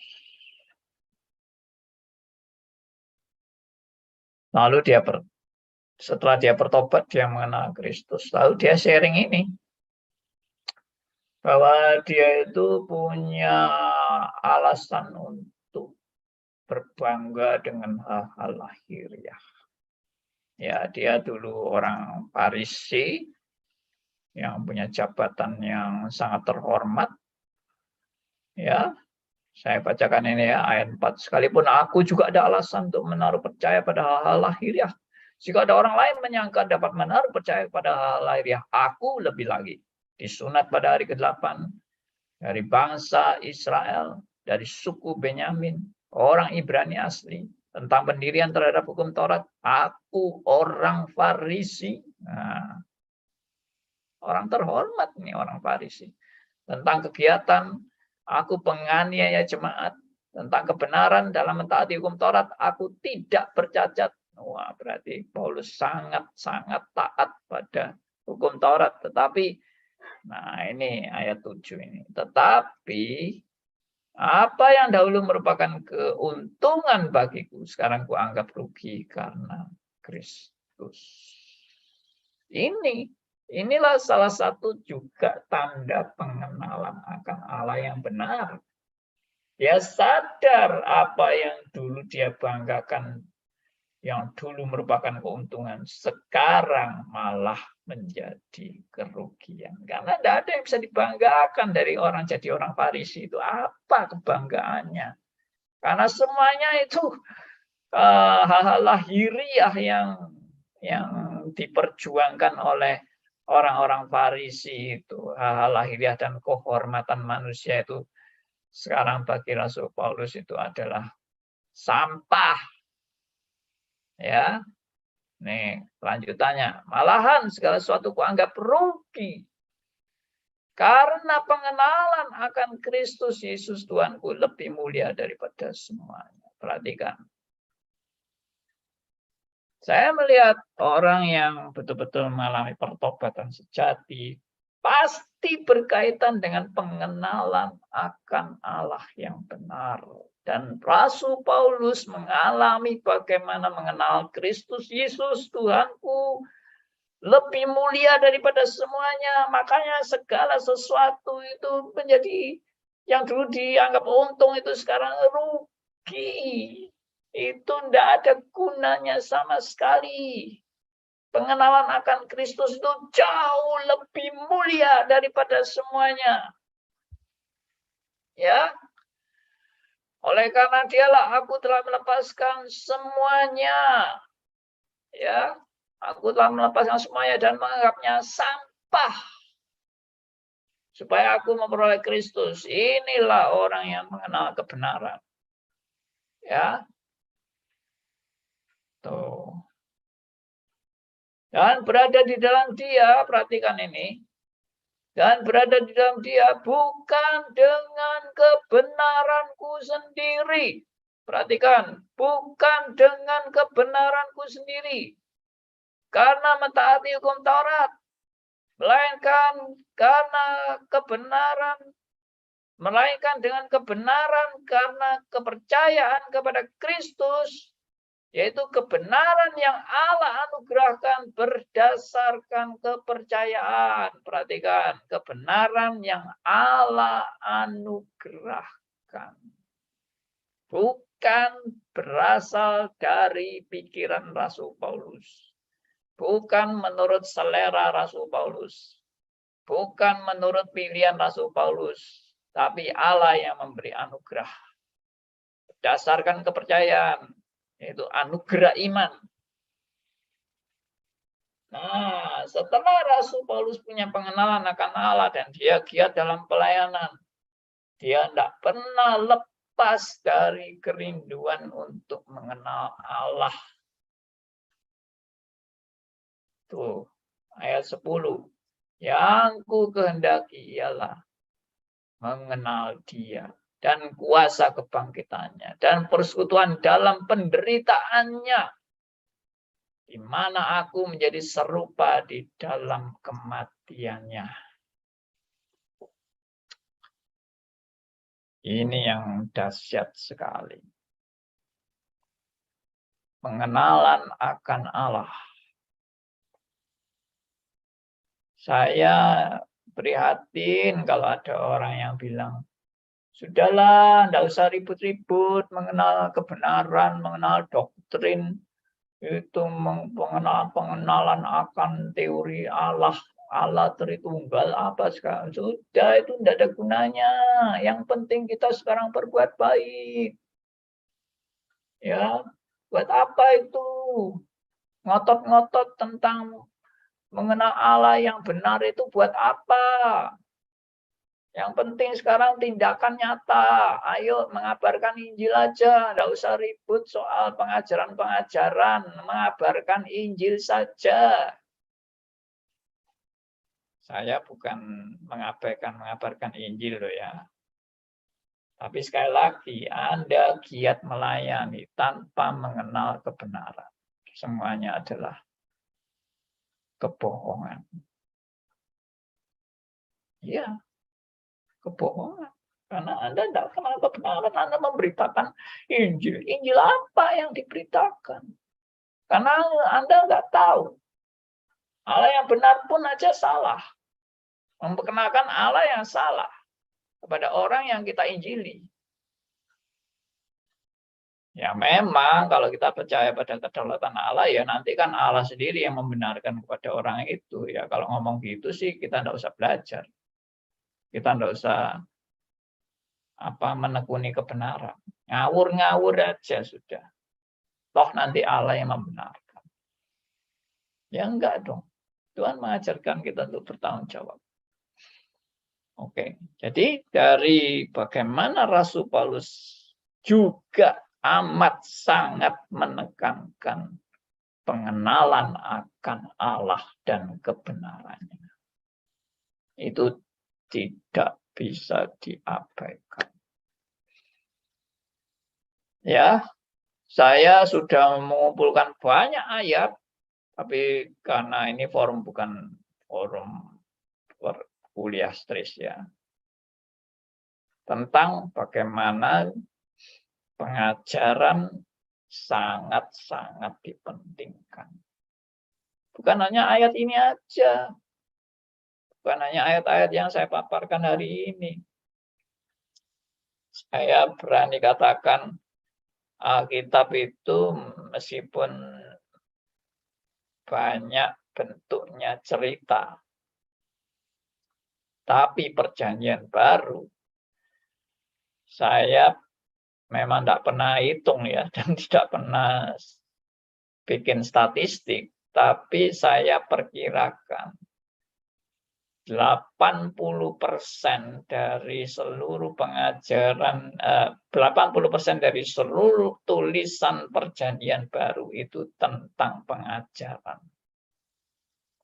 Lalu setelah dia bertobat, dia mengenal Kristus. Lalu dia sharing ini. Bahwa dia itu punya alasan untuk berbangga dengan hal-hal lahiriah. Ya, dia dulu orang Farisi yang punya jabatan yang sangat terhormat. Ya, saya bacakan ini ya, ayat 4. Sekalipun aku juga ada alasan untuk menaruh percaya pada hal-hal lahiriah. Jika ada orang lain menyangka dapat menaruh percaya pada hal lahiriah, aku lebih lagi. Disunat pada hari ke-8 dari bangsa Israel, dari suku Benyamin, orang Ibrani asli, tentang pendirian terhadap hukum Taurat, aku orang Farisi. Nah, orang terhormat nih orang Farisi. Tentang kegiatan, aku penganiaya jemaat. Tentang kebenaran dalam mentaati hukum Taurat, aku tidak bercacat. Wah, berarti Paulus sangat-sangat taat pada hukum Taurat. Tetapi, nah ini ayat 7 ini. Tetapi, apa yang dahulu merupakan keuntungan bagiku, sekarang kuanggap rugi karena Kristus. Inilah salah satu juga tanda pengenalan akan Allah yang benar. Dia sadar apa yang dulu dia banggakan, yang dulu merupakan keuntungan, sekarang malah menjadi kerugian. Karena tidak ada yang bisa dibanggakan dari orang jadi orang Farisi itu. Apa kebanggaannya? Karena semuanya itu hal-hal lahiriah yang diperjuangkan oleh orang-orang Farisi itu. Hal-hal lahiriah dan kehormatan manusia itu sekarang bagi Rasul Paulus itu adalah sampah. Ya, nih lanjutannya. Malahan segala sesuatu kuanggap rugi karena pengenalan akan Kristus Yesus Tuhanku lebih mulia daripada semuanya. Perhatikan. Saya melihat orang yang betul-betul mengalami pertobatan sejati pasti berkaitan dengan pengenalan akan Allah yang benar. Dan Rasul Paulus mengalami bagaimana mengenal Kristus Yesus Tuhanku lebih mulia daripada semuanya. Makanya segala sesuatu itu menjadi yang dulu dianggap untung itu sekarang rugi. Itu tidak ada gunanya sama sekali. Pengenalan akan Kristus itu jauh lebih mulia daripada semuanya. Ya. Oleh karena dialah aku telah melepaskan semuanya. Ya. Aku telah melepaskan semuanya dan menganggapnya sampah. supaya aku memperoleh Kristus. Inilah orang yang mengenal kebenaran. Ya. Tuh. Dan berada di dalam Dia, perhatikan ini. Dan berada di dalam Dia bukan dengan kebenaranku sendiri. Perhatikan, bukan dengan kebenaranku sendiri. Karena mentaati hukum Taurat. Melainkan dengan kebenaran karena kepercayaan kepada Kristus, yaitu kebenaran yang Allah anugerahkan berdasarkan kepercayaan. Perhatikan, kebenaran yang Allah anugerahkan. Bukan berasal dari pikiran Rasul Paulus. Bukan menurut selera Rasul Paulus. Bukan menurut pilihan Rasul Paulus. Tapi Allah yang memberi anugerah. Berdasarkan kepercayaan. Yaitu anugerah iman. Nah, setelah Rasul Paulus punya pengenalan akan Allah. Dan dia giat dalam pelayanan. Dia tidak pernah lepas dari kerinduan untuk mengenal Allah. Tuh, ayat 10. Yang ku kehendaki ialah mengenal Dia dan kuasa kebangkitannya dan persekutuan dalam penderitaannya, di mana aku menjadi serupa di dalam kematiannya. Ini yang dahsyat sekali. Pengenalan akan Allah. Saya prihatin kalau ada orang yang bilang, sudahlah, tidak usah ribut-ribut mengenal kebenaran, mengenal doktrin, itu pengenalan akan teori Allah, Allah Tritunggal, apa sekarang. Sudah, itu tidak ada gunanya. Yang penting kita sekarang berbuat baik. Ya, buat apa itu? Ngotot-ngotot tentang mengenal Allah yang benar itu buat apa? Yang penting sekarang tindakan nyata. Ayo mengabarkan Injil aja. Tidak usah ribut soal pengajaran-pengajaran. Mengabarkan Injil saja. Saya bukan mengabarkan Injil loh ya. Tapi sekali lagi, Anda giat melayani tanpa mengenal kebenaran. Semuanya adalah kebohongan. Iya, kebohongan. Karena Anda tidak kenal kebenaran, Anda memberitakan Injil. Injil apa yang diberitakan? Karena Anda nggak tahu. Allah yang benar pun aja salah. Memperkenalkan Allah yang salah kepada orang yang kita injili. Ya memang kalau kita percaya pada kedaulatan Allah, ya nanti kan Allah sendiri yang membenarkan kepada orang itu. Ya kalau ngomong gitu sih kita tidak usah belajar. Kita tidak usah menekuni kebenaran. Ngawur-ngawur aja sudah. Toh nanti Allah yang membenarkan. Ya enggak dong. Tuhan mengajarkan kita untuk bertanggung jawab. Oke, jadi dari bagaimana Rasul Paulus juga amat sangat menekankan pengenalan akan Allah dan kebenarannya. Itu tidak bisa diabaikan. Ya, saya sudah mengumpulkan banyak ayat, tapi karena ini forum bukan forum kuliah stres ya. Tentang bagaimana pengajaran sangat-sangat dipentingkan. Bukan hanya ayat ini aja. Bukan hanya ayat-ayat yang saya paparkan hari ini. Saya berani katakan Alkitab itu meskipun banyak bentuknya cerita, tapi perjanjian baru, saya memang tidak pernah hitung ya, dan tidak pernah bikin statistik, tapi saya perkirakan 80% dari seluruh pengajaran, 80% dari seluruh tulisan perjanjian baru itu tentang pengajaran.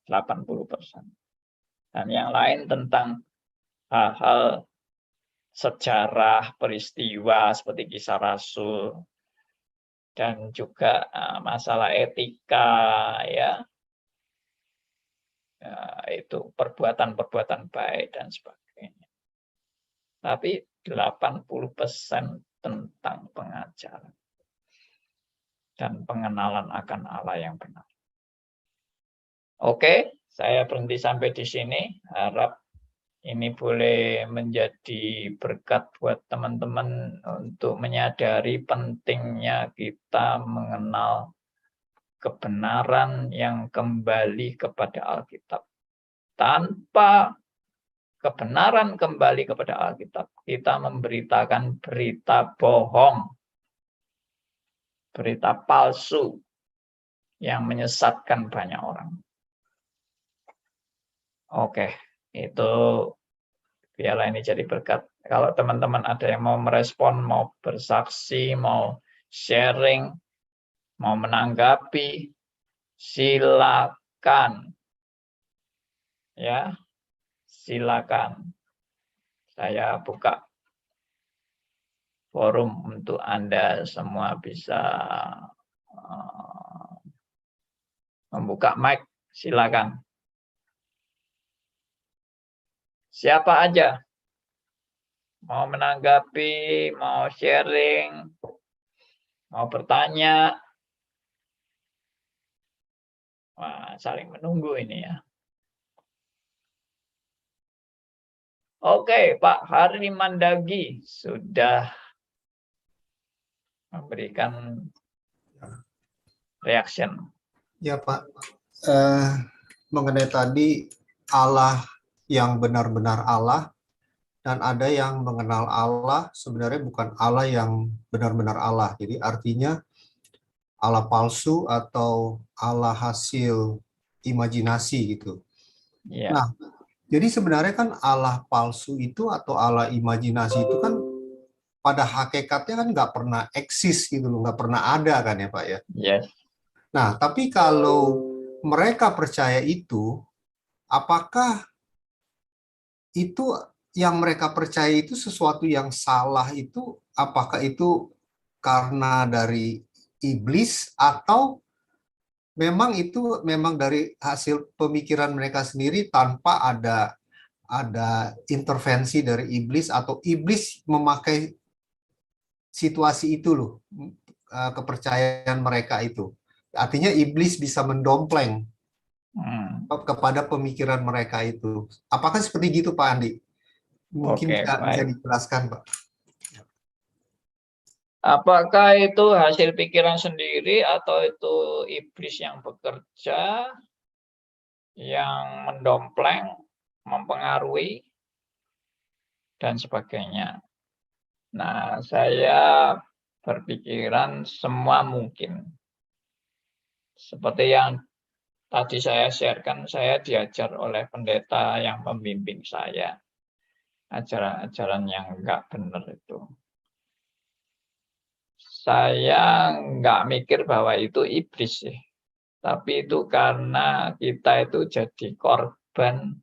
80%. Dan yang lain tentang hal-hal sejarah, peristiwa seperti kisah Rasul, dan juga masalah etika, ya, itu perbuatan-perbuatan baik dan sebagainya. Tapi 80% tentang pengajaran dan pengenalan akan Allah yang benar. Oke, saya berhenti sampai di sini. Harap ini boleh menjadi berkat buat teman-teman untuk menyadari pentingnya kita mengenal kebenaran yang kembali kepada Alkitab. Tanpa kebenaran kembali kepada Alkitab, kita memberitakan berita bohong, berita palsu yang menyesatkan banyak orang. Oke, itu biarlah ini jadi berkat. Kalau teman-teman ada yang mau merespon, mau bersaksi, mau sharing, mau menanggapi, silakan. Ya, silakan. Saya buka forum untuk Anda semua bisa membuka mic, silakan. Siapa aja mau menanggapi, mau sharing, mau bertanya. Wah, saling menunggu ini ya. Oke, Pak Hari Mandagi sudah memberikan reaction. Ya Pak, mengenai tadi Allah yang benar-benar Allah, dan ada yang mengenal Allah sebenarnya bukan Allah yang benar-benar Allah. Jadi artinya Allah palsu atau Allah hasil imajinasi gitu. Ya. Nah, jadi sebenarnya kan Allah palsu itu atau Allah imajinasi itu kan pada hakikatnya kan nggak pernah eksis gitu loh, nggak pernah ada kan ya Pak ya. Yes. Nah, tapi kalau mereka percaya itu, apakah itu yang mereka percaya itu sesuatu yang salah itu, apakah itu karena dari iblis atau memang itu memang dari hasil pemikiran mereka sendiri tanpa ada intervensi dari iblis atau iblis memakai situasi itu loh, kepercayaan mereka itu. Artinya iblis bisa mendompleng kepada pemikiran mereka itu. Apakah seperti gitu Pak Andi? Mungkin Oke, bisa baik. dijelaskan Pak. Apakah itu hasil pikiran sendiri atau itu iblis yang bekerja, yang mendompleng, mempengaruhi, dan sebagainya. Nah, saya berpikiran semua mungkin. Seperti yang tadi saya sharekan, saya diajar oleh pendeta yang membimbing saya. Ajaran-ajaran yang enggak benar itu. Saya nggak mikir bahwa itu iblis sih. Tapi itu karena kita itu jadi korban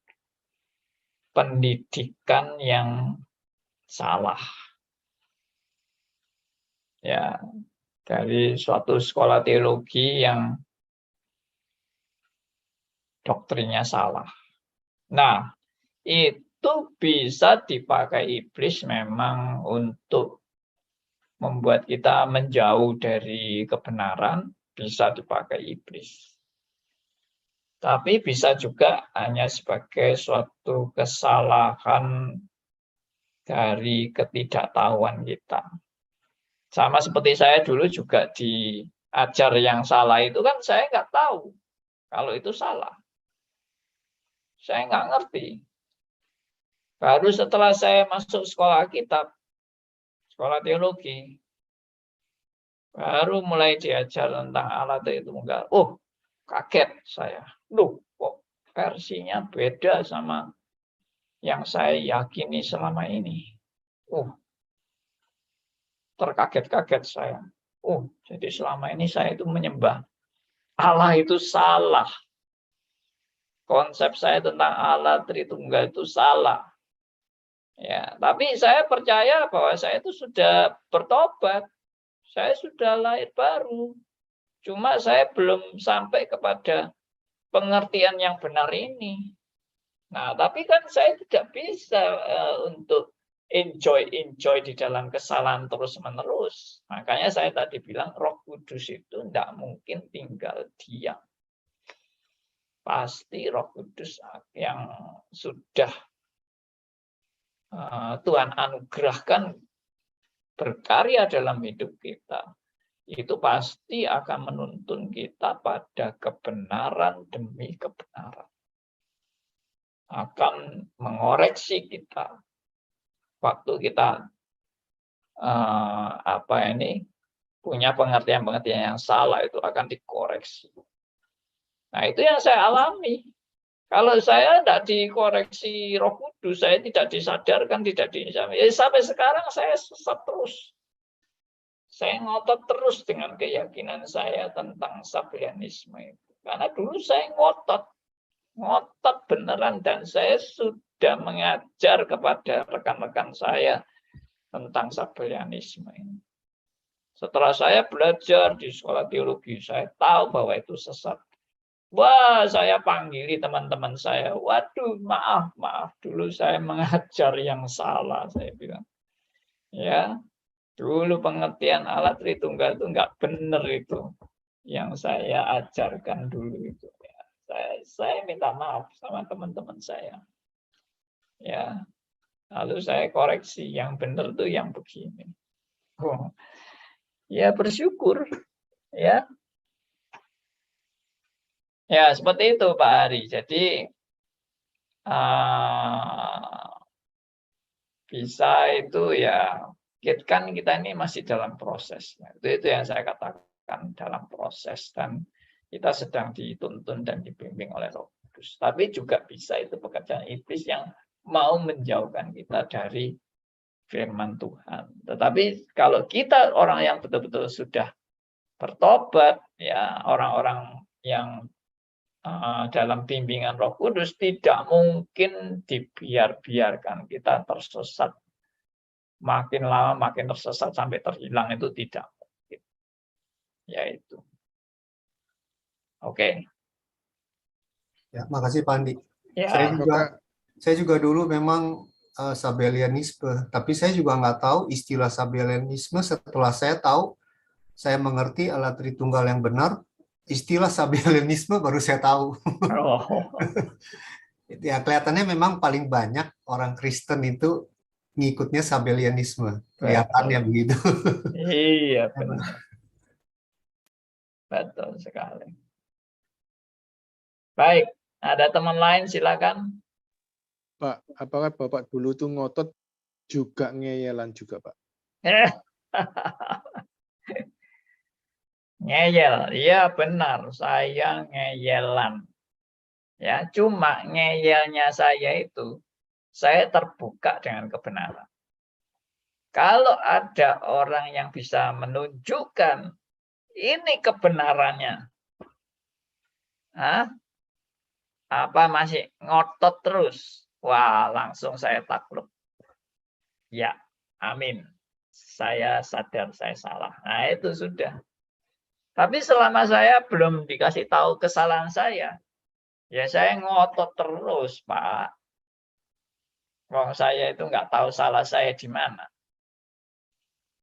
pendidikan yang salah. Ya, dari suatu sekolah teologi yang doktrinnya salah. Nah, itu bisa dipakai iblis memang untuk membuat kita menjauh dari kebenaran, bisa dipakai iblis. Tapi bisa juga hanya sebagai suatu kesalahan dari ketidaktahuan kita. Sama seperti saya dulu juga diajar yang salah itu kan saya nggak tahu kalau itu salah. Saya nggak ngerti. Baru setelah saya masuk sekolah kitab, sekolah teologi, baru mulai diajar tentang Allah itu enggak. Oh, kaget saya. Loh, kok versinya beda sama yang saya yakini selama ini. Terkaget-kaget saya. Jadi selama ini saya itu menyembah Allah itu salah. Konsep saya tentang Allah Tritunggal itu salah. Ya, tapi saya percaya bahwa saya itu sudah bertobat. Saya sudah lahir baru. Cuma saya belum sampai kepada pengertian yang benar ini. Nah, tapi kan saya tidak bisa untuk enjoy di dalam kesalahan terus-menerus. Makanya saya tadi bilang Roh Kudus itu tidak mungkin tinggal diam. Pasti Roh Kudus yang sudah Tuhan anugerahkan berkarya dalam hidup kita, itu pasti akan menuntun kita pada kebenaran demi kebenaran. Akan mengoreksi kita. Waktu kita punya pengertian-pengertian yang salah, itu akan dikoreksi. Nah, itu yang saya alami. Kalau saya tidak dikoreksi Roh Kudus, saya tidak disadarkan, sampai sekarang saya sesat terus. Saya ngotot terus dengan keyakinan saya tentang Sabellianisme itu. Karena dulu saya ngotot beneran, dan saya sudah mengajar kepada rekan-rekan saya tentang Sabellianisme ini. Setelah saya belajar di sekolah teologi, saya tahu bahwa itu sesat. Wah, saya panggili teman-teman saya. Waduh, maaf, dulu saya mengajar yang salah, saya bilang. Ya, dulu pengertian Allah Tritunggal itu enggak benar itu. Yang saya ajarkan dulu itu. Ya, saya minta maaf sama teman-teman saya. Ya, lalu saya koreksi, yang benar itu yang begini. Ya, bersyukur. Ya. Ya, seperti itu Pak Hari. Jadi bisa itu ya, kan kita ini masih dalam proses. Itu yang saya katakan, dalam proses, dan kita sedang dituntun dan dibimbing oleh Roh Kudus. Tapi juga bisa itu pekerjaan iblis yang mau menjauhkan kita dari firman Tuhan. Tetapi kalau kita orang yang betul-betul sudah bertobat, ya, orang-orang yang dalam bimbingan Roh Kudus, tidak mungkin dibiarkan kita tersesat. Makin lama makin tersesat sampai terhilang, itu tidak mungkin. Yaitu. Oke. Ya, makasih Pak Andi. Ya, Saya juga dulu memang Sabellianisme, tapi saya juga nggak tahu istilah Sabellianisme. Setelah saya tahu, saya mengerti Allah Tritunggal yang benar, istilah Sabellianisme baru saya tahu. Ya, kelihatannya memang paling banyak orang Kristen itu ngikutnya Sabellianisme. Kelihatannya begitu. Iya, benar. Betul sekali. Baik, ada teman lain silakan. Pak, apakah Bapak dulu tuh ngotot juga ngeyelan juga, Pak? Ngeyel, iya benar, saya ngeyelan. Ya, cuma ngeyelnya saya itu, saya terbuka dengan kebenaran. Kalau ada orang yang bisa menunjukkan ini kebenarannya, apa masih ngotot terus, wah langsung saya takluk. Ya, amin. Saya sadar saya salah. Nah, itu sudah. Tapi selama saya belum dikasih tahu kesalahan saya, ya saya ngotot terus, Pak. Wong saya itu nggak tahu salah saya di mana.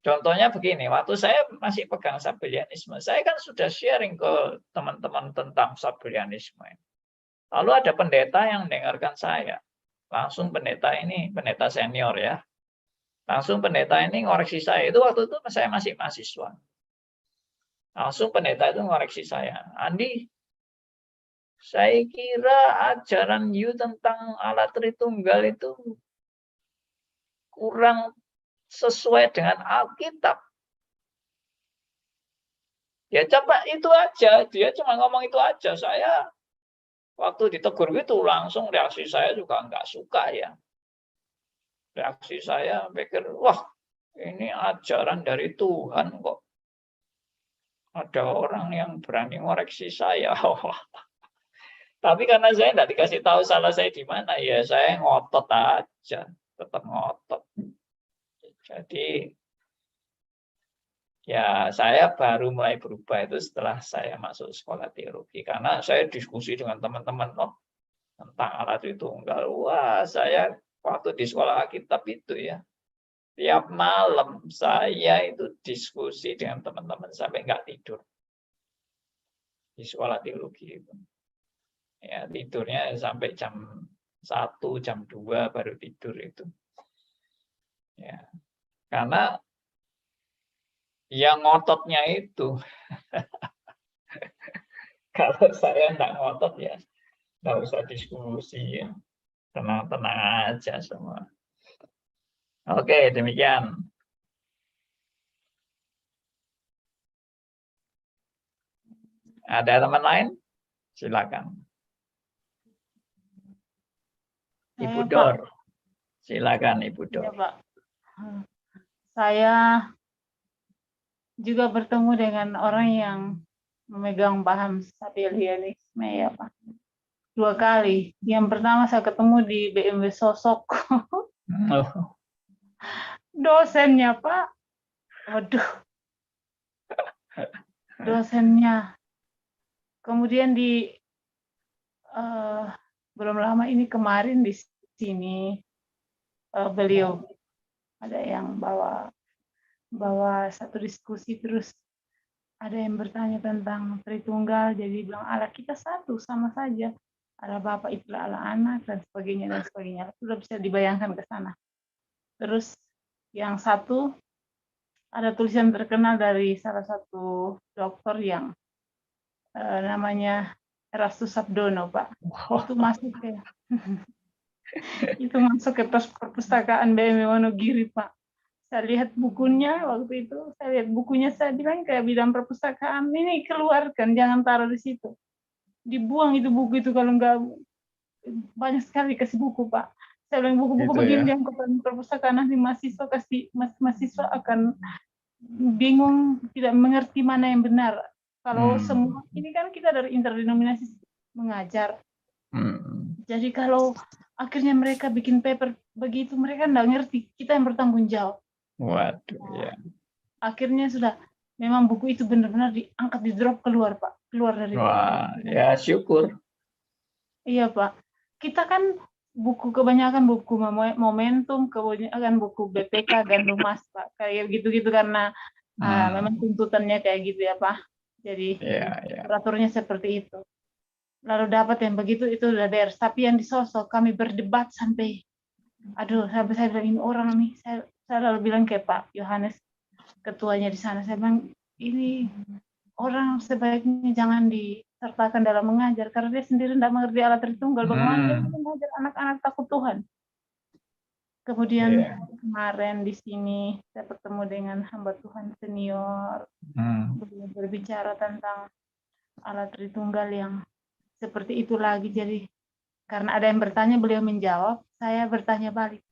Contohnya begini, waktu saya masih pegang Sabellianisme, saya kan sudah sharing ke teman-teman tentang Sabellianisme. Lalu ada pendeta yang mendengarkan saya. Langsung pendeta ini, pendeta senior ya. Langsung pendeta ini ngoreksi saya. Itu waktu itu saya masih mahasiswa. Langsung pendeta itu ngoreksi saya. Andi, saya kira ajaran you tentang Allah Tritunggal itu kurang sesuai dengan Alkitab. Ya coba itu aja. Dia cuma ngomong itu aja. Saya waktu ditegur gitu langsung reaksi saya juga nggak suka ya. Reaksi saya pikir, wah ini ajaran dari Tuhan kok. Ada orang yang berani ngoreksi saya. Tapi karena saya tidak dikasih tahu salah saya di mana, ya saya ngotot aja, tetap ngotot. Jadi ya saya baru mulai berubah itu setelah saya masuk sekolah teologi. Karena saya diskusi dengan teman-teman tentang alat Tritunggal. Wah, saya waktu di sekolah Alkitab itu ya, tiap malam saya itu diskusi dengan teman-teman sampai nggak tidur di sekolah teologi itu. Ya, tidurnya sampai jam 1, jam 2 baru tidur itu. Ya. Karena yang ngototnya itu kalau saya enggak ngotot ya enggak usah diskusi ya. Tenang-tenang aja semua. Oke, demikian. Ada teman lain? Silakan. Ibu Dor. Silakan Ibu Dor. Ya, Pak. Saya juga bertemu dengan orang yang memegang paham Sabellianisme ya Pak. 2 kali. Yang pertama saya ketemu di BMW Sosok. Oh. Dosennya Pak. Waduh. Dosennya. Kemudian di belum lama ini kemarin di sini beliau ada yang bawa satu diskusi, terus ada yang bertanya tentang Tritunggal, jadi bilang Allah kita satu sama saja, Allah Bapa itulah Allah Anak dan sebagainya. Sudah bisa dibayangkan ke sana. Terus yang satu ada tulisan terkenal dari salah satu dokter yang namanya Erastus Sabdono, Pak. Itu masuk ke itu masuk ke perpustakaan BMW Wonogiri, Pak. Saya lihat bukunya waktu itu, saya bilang kayak bidang perpustakaan ini keluarkan, jangan taruh di situ. Dibuang itu buku itu kalau enggak, banyak sekali kasih buku, Pak. Saya bilang buku-buku begini yang ke perpustakaan nanti mahasiswa akan bingung, tidak mengerti mana yang benar. Kalau semua ini kan kita dari interdenominasi mengajar. Jadi kalau akhirnya mereka bikin paper begitu, mereka enggak ngerti, kita yang bertanggung jawab. Waduh, ya. Akhirnya sudah, memang buku itu benar-benar diangkat, di drop keluar, Pak. Keluar dari Wah, ya syukur. Iya, Pak. Kita kan kebanyakan buku Momentum, kebanyakan buku BPK dan Humas, Pak. Kayak gitu-gitu karena memang tuntutannya kayak gitu ya, Pak. Jadi peraturannya seperti itu. Lalu dapat yang begitu, itu udah beres. Tapi yang disosok, kami berdebat sampai saya bilang ini orang nih, saya lalu bilang ke Pak Yohanes, ketuanya di sana, saya bilang ini orang sebaiknya jangan disertakan dalam mengajar karena dia sendiri tidak mengerti alat Tritunggal. Bagaimana dia mengajar anak-anak takut Tuhan? Kemudian kemarin di sini saya bertemu dengan hamba Tuhan senior, beliau berbicara tentang alat Tritunggal yang seperti itu lagi. Jadi karena ada yang bertanya, beliau menjawab, saya bertanya balik,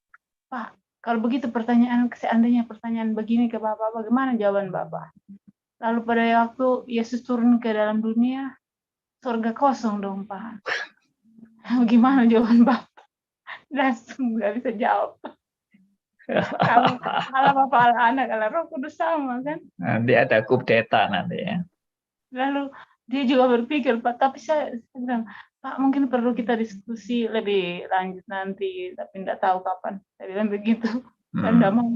Pak, kalau begitu seandainya pertanyaan begini ke Bapak, bagaimana jawaban Bapak? Lalu pada waktu Yesus turun ke dalam dunia, surga kosong dong, Pak. Gimana jawaban Bapak? Langsung nggak bisa jawab. Kalau Allah Bapa, Allah Anak, Allah Roh Kudus sama kan? Nanti ada kudeta nanti ya. Lalu dia juga berpikir, Pak, tapi saya bilang, Pak, mungkin perlu kita diskusi lebih lanjut nanti, tapi tidak tahu kapan. Saya bilang begitu. Saya tidak mau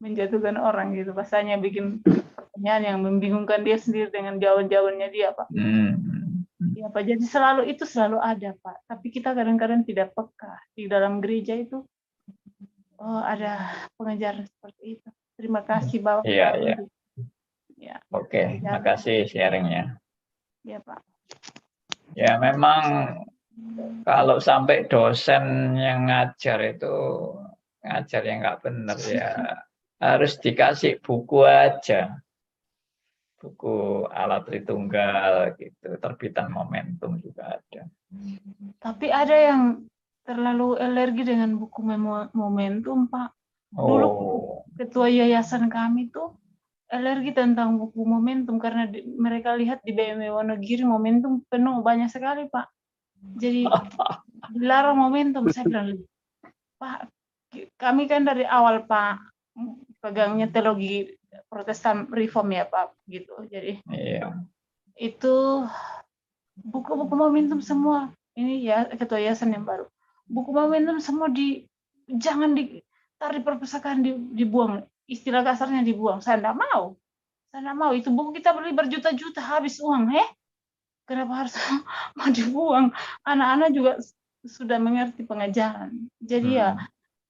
menjatuhkan orang gitu. Pasalnya bikin pertanyaan yang membingungkan dia sendiri dengan jawaban-jawabannya dia, Pak. Ya, Pak. Jadi selalu ada, Pak. Tapi kita kadang-kadang tidak peka. Di dalam gereja itu, ada pengajaran seperti itu. Terima kasih, Bapak. Iya. Ya. Oke, terima kasih sharingnya. Ya, Pak. Ya, memang kalau sampai dosen yang ngajar itu ngajar yang nggak benar ya, harus dikasih buku aja. Buku alat Tritunggal gitu, terbitan Momentum juga ada. Tapi ada yang terlalu alergi dengan buku momentum, Pak. Dulu Oh, ketua yayasan kami tuh alergi tentang buku momentum karena mereka lihat di BMW Wonogiri momentum penuh banyak sekali, Pak. Jadi dilarang momentum. Saya bilang, Pak, kami kan dari awal, Pak, pegangnya teologi Protestan Reform ya, Pak, gitu. Jadi iya. itu buku-buku momentum semua. Ini ya ketua yayasan yang baru. Buku momentum semua jangan ditaruh di perpustakaan, dibuang. Istilah kasarnya dibuang. Saya enggak mau. Saya enggak mau. Itu buku kita beli berjuta-juta habis uang, Kenapa harus mau dibuang? Anak-anak juga sudah mengerti pengajaran. Jadi ya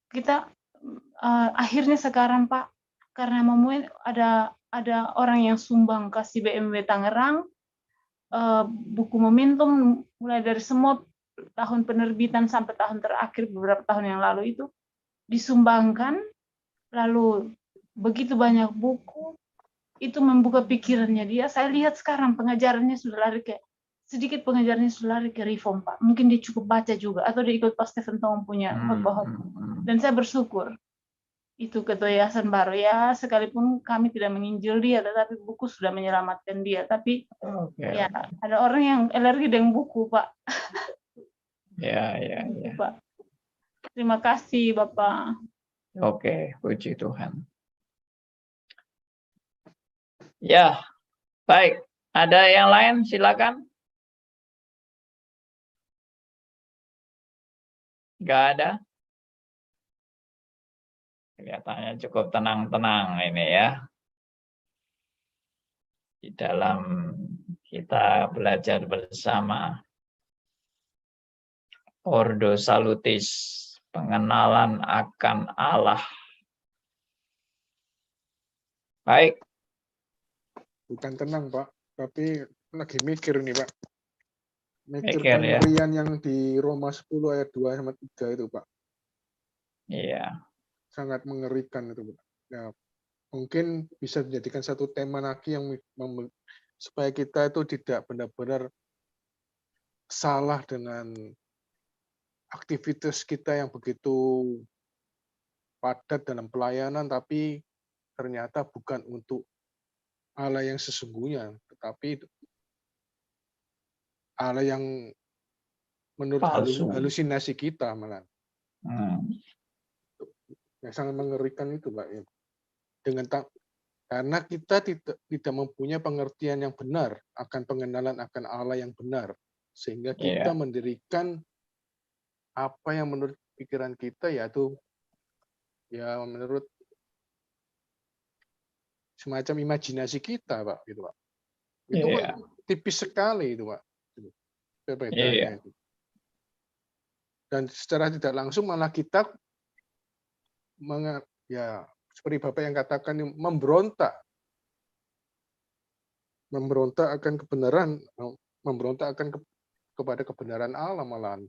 kita akhirnya sekarang, Pak, karena ada orang yang sumbang kasih BMW Tangerang, buku momentum mulai dari semua tahun penerbitan sampai tahun terakhir beberapa tahun yang lalu itu disumbangkan, lalu begitu banyak buku itu membuka pikirannya dia. Saya lihat sekarang pengajarannya sudah lari ke reform, Pak. Mungkin dia cukup baca juga atau dia ikut Pak Stephen Tong punya khotbah. Dan saya bersyukur itu ketua yayasan baru ya, sekalipun kami tidak menginjil dia, tetapi buku sudah menyelamatkan dia. Tapi ya ada orang yang alergi dengan buku, Pak. Ya. Pak. Terima kasih, Bapak. Oke, puji Tuhan. Ya, baik. Ada yang lain? Silakan. Nggak ada? Kelihatannya cukup tenang-tenang ini ya. Di dalam kita belajar bersama. Ordo Salutis, pengenalan akan Allah. Baik. Bukan tenang, Pak, tapi lagi mikir nih, Pak. Mikir Mikir, ya. kengerian yang di Roma 10 ayat 2 sama 3 itu, Pak. Iya. Sangat mengerikan itu, Pak. Ya, mungkin bisa menjadikan satu tema lagi yang supaya kita itu tidak benar-benar salah dengan aktivitas kita yang begitu padat dalam pelayanan, tapi ternyata bukan untuk Allah yang sesungguhnya, tetapi Allah yang menurut halusinasi kita malah. Yang sangat mengerikan itu, Pak. Karena kita tidak mempunyai pengertian yang benar akan pengenalan akan Allah yang benar, sehingga kita mendirikan apa yang menurut pikiran kita, yaitu ya menurut semacam imajinasi kita, Pak, gitu, Pak. Itu tipis sekali itu, Pak. Bedanya itu. Dan secara tidak langsung malah kita seperti Bapak yang katakan memberontak akan kebenaran, memberontak akan kepada kebenaran Allah malahan.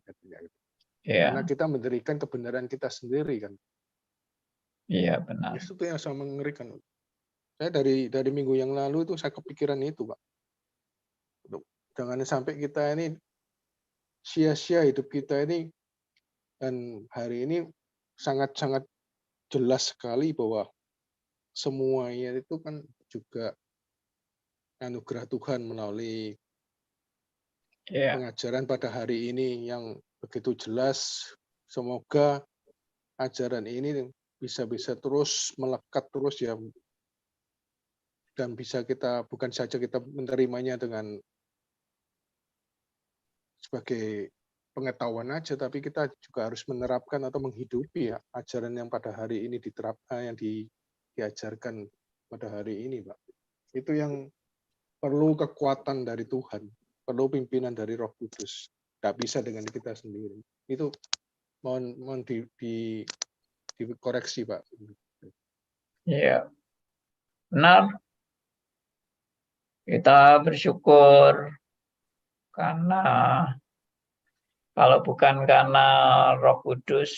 Karena kita mendirikan kebenaran kita sendiri kan. Iya, benar. Itu yang sangat mengerikan. Saya dari minggu yang lalu itu saya kepikiran itu, Pak. Jangan sampai kita ini sia-sia hidup kita ini, dan hari ini sangat-sangat jelas sekali bahwa semuanya itu kan juga anugerah Tuhan melalui pengajaran pada hari ini yang begitu jelas. Semoga ajaran ini bisa terus melekat terus ya, dan bisa kita bukan saja kita menerimanya dengan sebagai pengetahuan aja, tapi kita juga harus menerapkan atau menghidupi ya ajaran yang pada hari ini diterapkan, yang diajarkan pada hari ini, Pak. Itu yang perlu kekuatan dari Tuhan, perlu pimpinan dari Roh Kudus. Tidak bisa dengan kita sendiri. Itu mohon dikoreksi, Pak. Iya, benar. Kita bersyukur karena kalau bukan karena Roh Kudus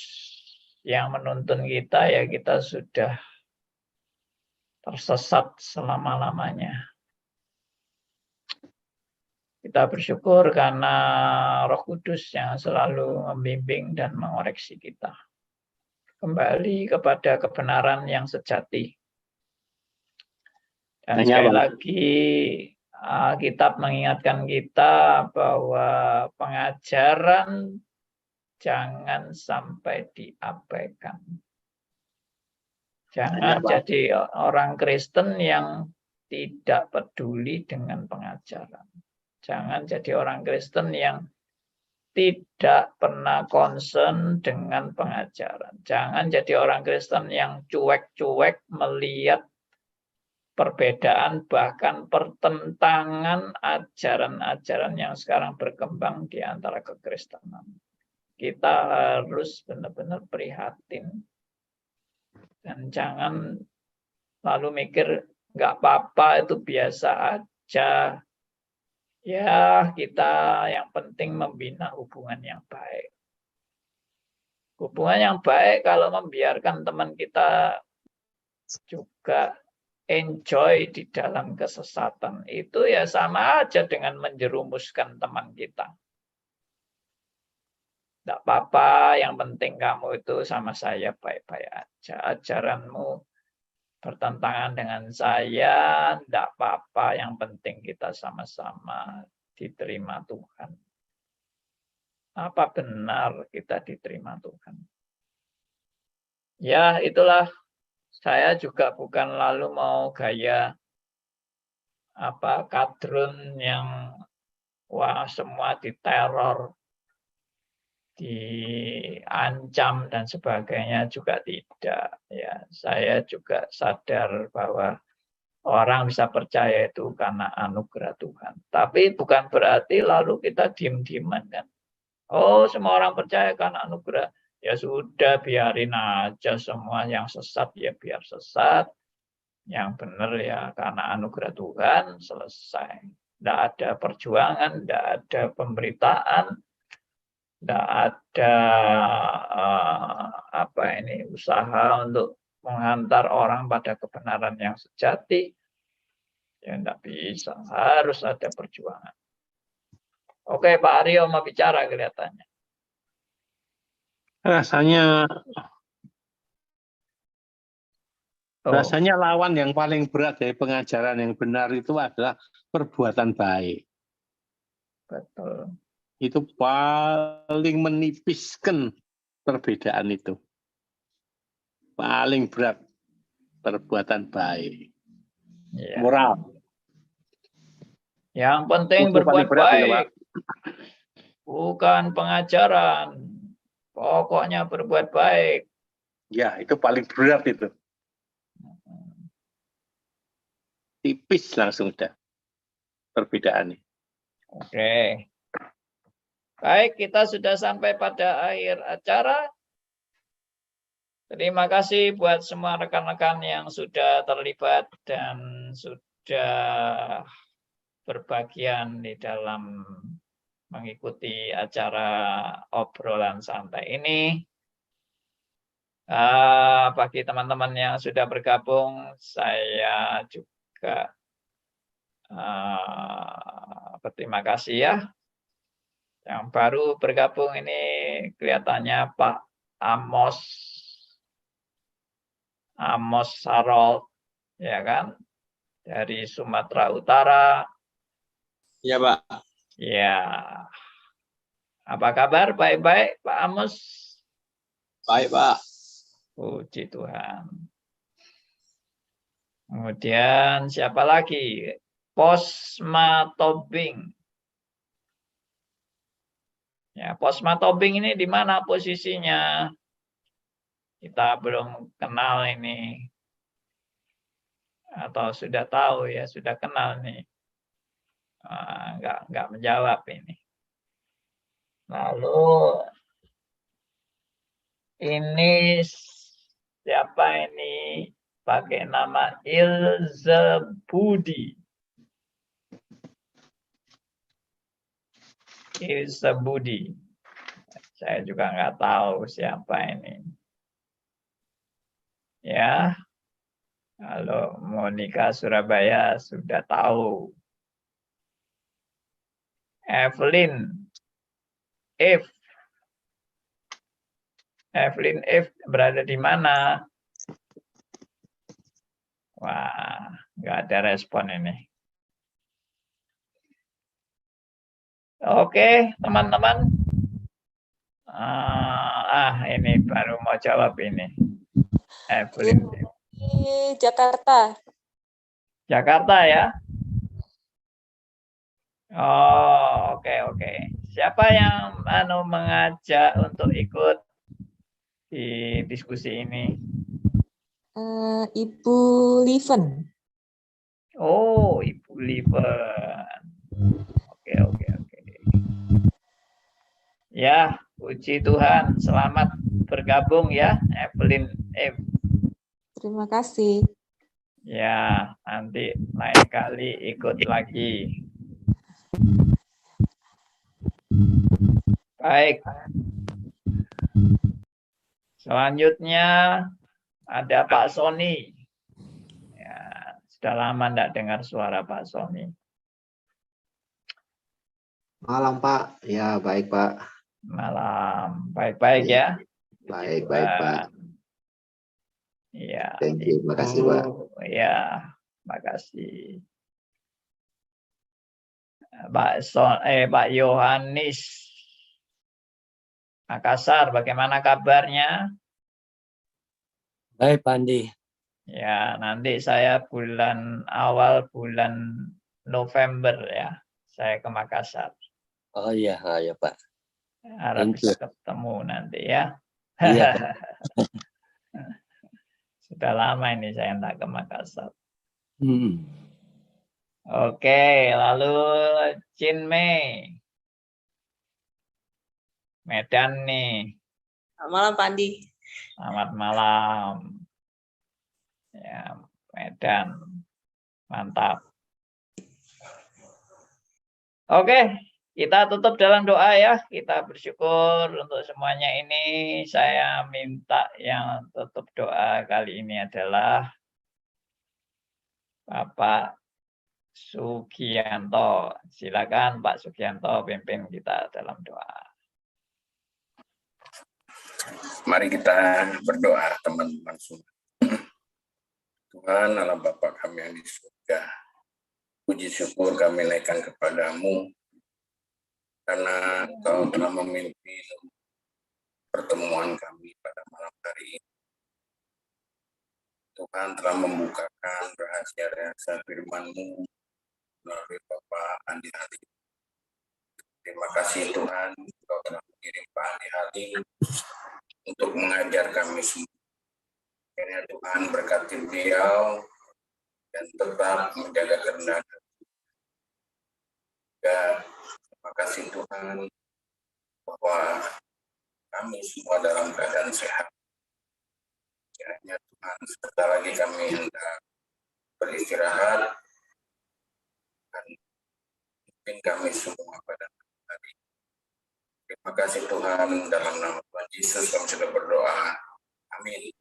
yang menuntun kita, ya kita sudah tersesat selama-lamanya. Kita bersyukur karena Roh Kudus yang selalu membimbing dan mengoreksi kita kembali kepada kebenaran yang sejati. Dan sekali lagi kitab mengingatkan kita bahwa pengajaran jangan sampai diabaikan. Jangan jadi orang Kristen yang tidak peduli dengan pengajaran. Jangan jadi orang Kristen yang tidak pernah concern dengan pengajaran. Jangan jadi orang Kristen yang cuek-cuek melihat perbedaan, bahkan pertentangan ajaran-ajaran yang sekarang berkembang di antara kekristenan. Kita harus benar-benar prihatin. Dan jangan lalu mikir, nggak apa-apa, itu biasa aja. Ya, kita yang penting membina hubungan yang baik. Hubungan yang baik kalau membiarkan teman kita juga enjoy di dalam kesesatan. Itu ya sama aja dengan menjerumuskan teman kita. Tidak apa-apa, yang penting kamu itu sama saya baik-baik aja. Ajaranmu bertentangan dengan saya, tidak apa-apa, yang penting kita sama-sama diterima Tuhan. Apa benar kita diterima Tuhan? Ya, itulah, saya juga bukan lalu mau gaya kadrun yang wah semua diteror, diancam dan sebagainya, juga tidak. Ya, saya juga sadar bahwa orang bisa percaya itu karena anugerah Tuhan. Tapi bukan berarti lalu kita diem-dieman kan. Oh, semua orang percaya karena anugerah. Ya sudah, biarin aja semua yang sesat ya biar sesat. Yang benar ya karena anugerah Tuhan, selesai. Tidak ada perjuangan, tidak ada pemberitaan, tidak ada usaha untuk menghantar orang pada kebenaran yang sejati. Ya tidak bisa, harus ada perjuangan. Oke, Pak Aryo mau bicara kelihatannya. Rasanya lawan yang paling berat dari pengajaran yang benar itu adalah perbuatan baik. Betul. Itu paling menipiskan perbedaan itu. Paling berat perbuatan baik. Ya. Moral. Yang penting Itu berbuat berat, baik. Bukan pengajaran. Pokoknya berbuat baik. Ya, itu paling berat itu. Tipis langsung udah perbedaannya. Oke. Baik, kita sudah sampai pada akhir acara. Terima kasih buat semua rekan-rekan yang sudah terlibat dan sudah berbagian di dalam mengikuti acara obrolan santai ini. Bagi teman-teman yang sudah bergabung, saya juga berterima kasih ya. Yang baru bergabung ini kelihatannya Pak Amos Harold, ya kan, dari Sumatera Utara. Iya, Pak. Ya, apa kabar? Baik-baik, Pak Amos? Baik, Pak. Puji Tuhan. Kemudian siapa lagi? Posma Tobing. Ya, Posma Tobing ini di mana posisinya? Kita belum kenal ini. Atau sudah tahu ya, sudah kenal nih. Enggak menjawab ini. Lalu ini siapa ini? Pakai nama Ilza Budi. Ilza Budi. Saya juga nggak tahu siapa ini. Ya, kalau Monica Surabaya sudah tahu. Evelyn, if berada di mana? Wah, nggak ada respon ini. Oke, teman-teman. Ini baru mau jawab ini. Evelyn. Di Jakarta. Jakarta ya? Oh, oke. Siapa yang mengajak untuk ikut di diskusi ini? Ibu Liven. Oh, Ibu Liven. Oke. Ya, puji Tuhan. Selamat bergabung ya, Evelyn. Terima kasih. Ya, nanti lain kali ikut lagi. Baik. Selanjutnya ada Pak Sony. Ya, sudah lama tidak dengar suara Pak Sony. Malam Pak, ya baik Pak. Malam, baik-baik ya. Baik Pak. Iya. Thank you, makasih Pak. Ya, makasih. Pak Yohanes Makassar, bagaimana kabarnya? Baik, Pandi. Ya, nanti saya awal bulan November ya, saya ke Makassar. Oh iya Pak. Harap bisa ketemu nanti ya. Iya, Pak. Sudah lama ini saya tidak ke Makassar. Hmm. Oke, lalu Cinmay. Medan nih. Selamat malam, Pandi. Selamat malam. Ya, Medan. Mantap. Oke, kita tutup dalam doa ya. Kita bersyukur untuk semuanya ini. Saya minta yang tutup doa kali ini adalah Bapak Sugianto. Silakan Pak Sugianto pimpin kita dalam doa. Mari kita berdoa teman-teman semua. Tuhan Allah Bapa kami yang di surga, puji syukur kami naikkan kepadamu karena Kau telah memimpin pertemuan kami pada malam hari ini. Tuhan telah membukakan rahasia-rahasia firman-Mu melalui Bapak Andi Halim. Terima kasih Tuhan, Kau telah mengirim Pak Andi Halim untuk mengajar kami semua. Kiranya Tuhan berkati beliau dan tetap menjaga kerendahan hati. Terima kasih Tuhan bahwa kami semua dalam keadaan sehat. Kiranya Tuhan sebentar lagi kami hendak beristirahat dan pimpin kami semua pada hari. Terima kasih Tuhan, dalam nama Tuhan Yesus kami sudah berdoa. Amin.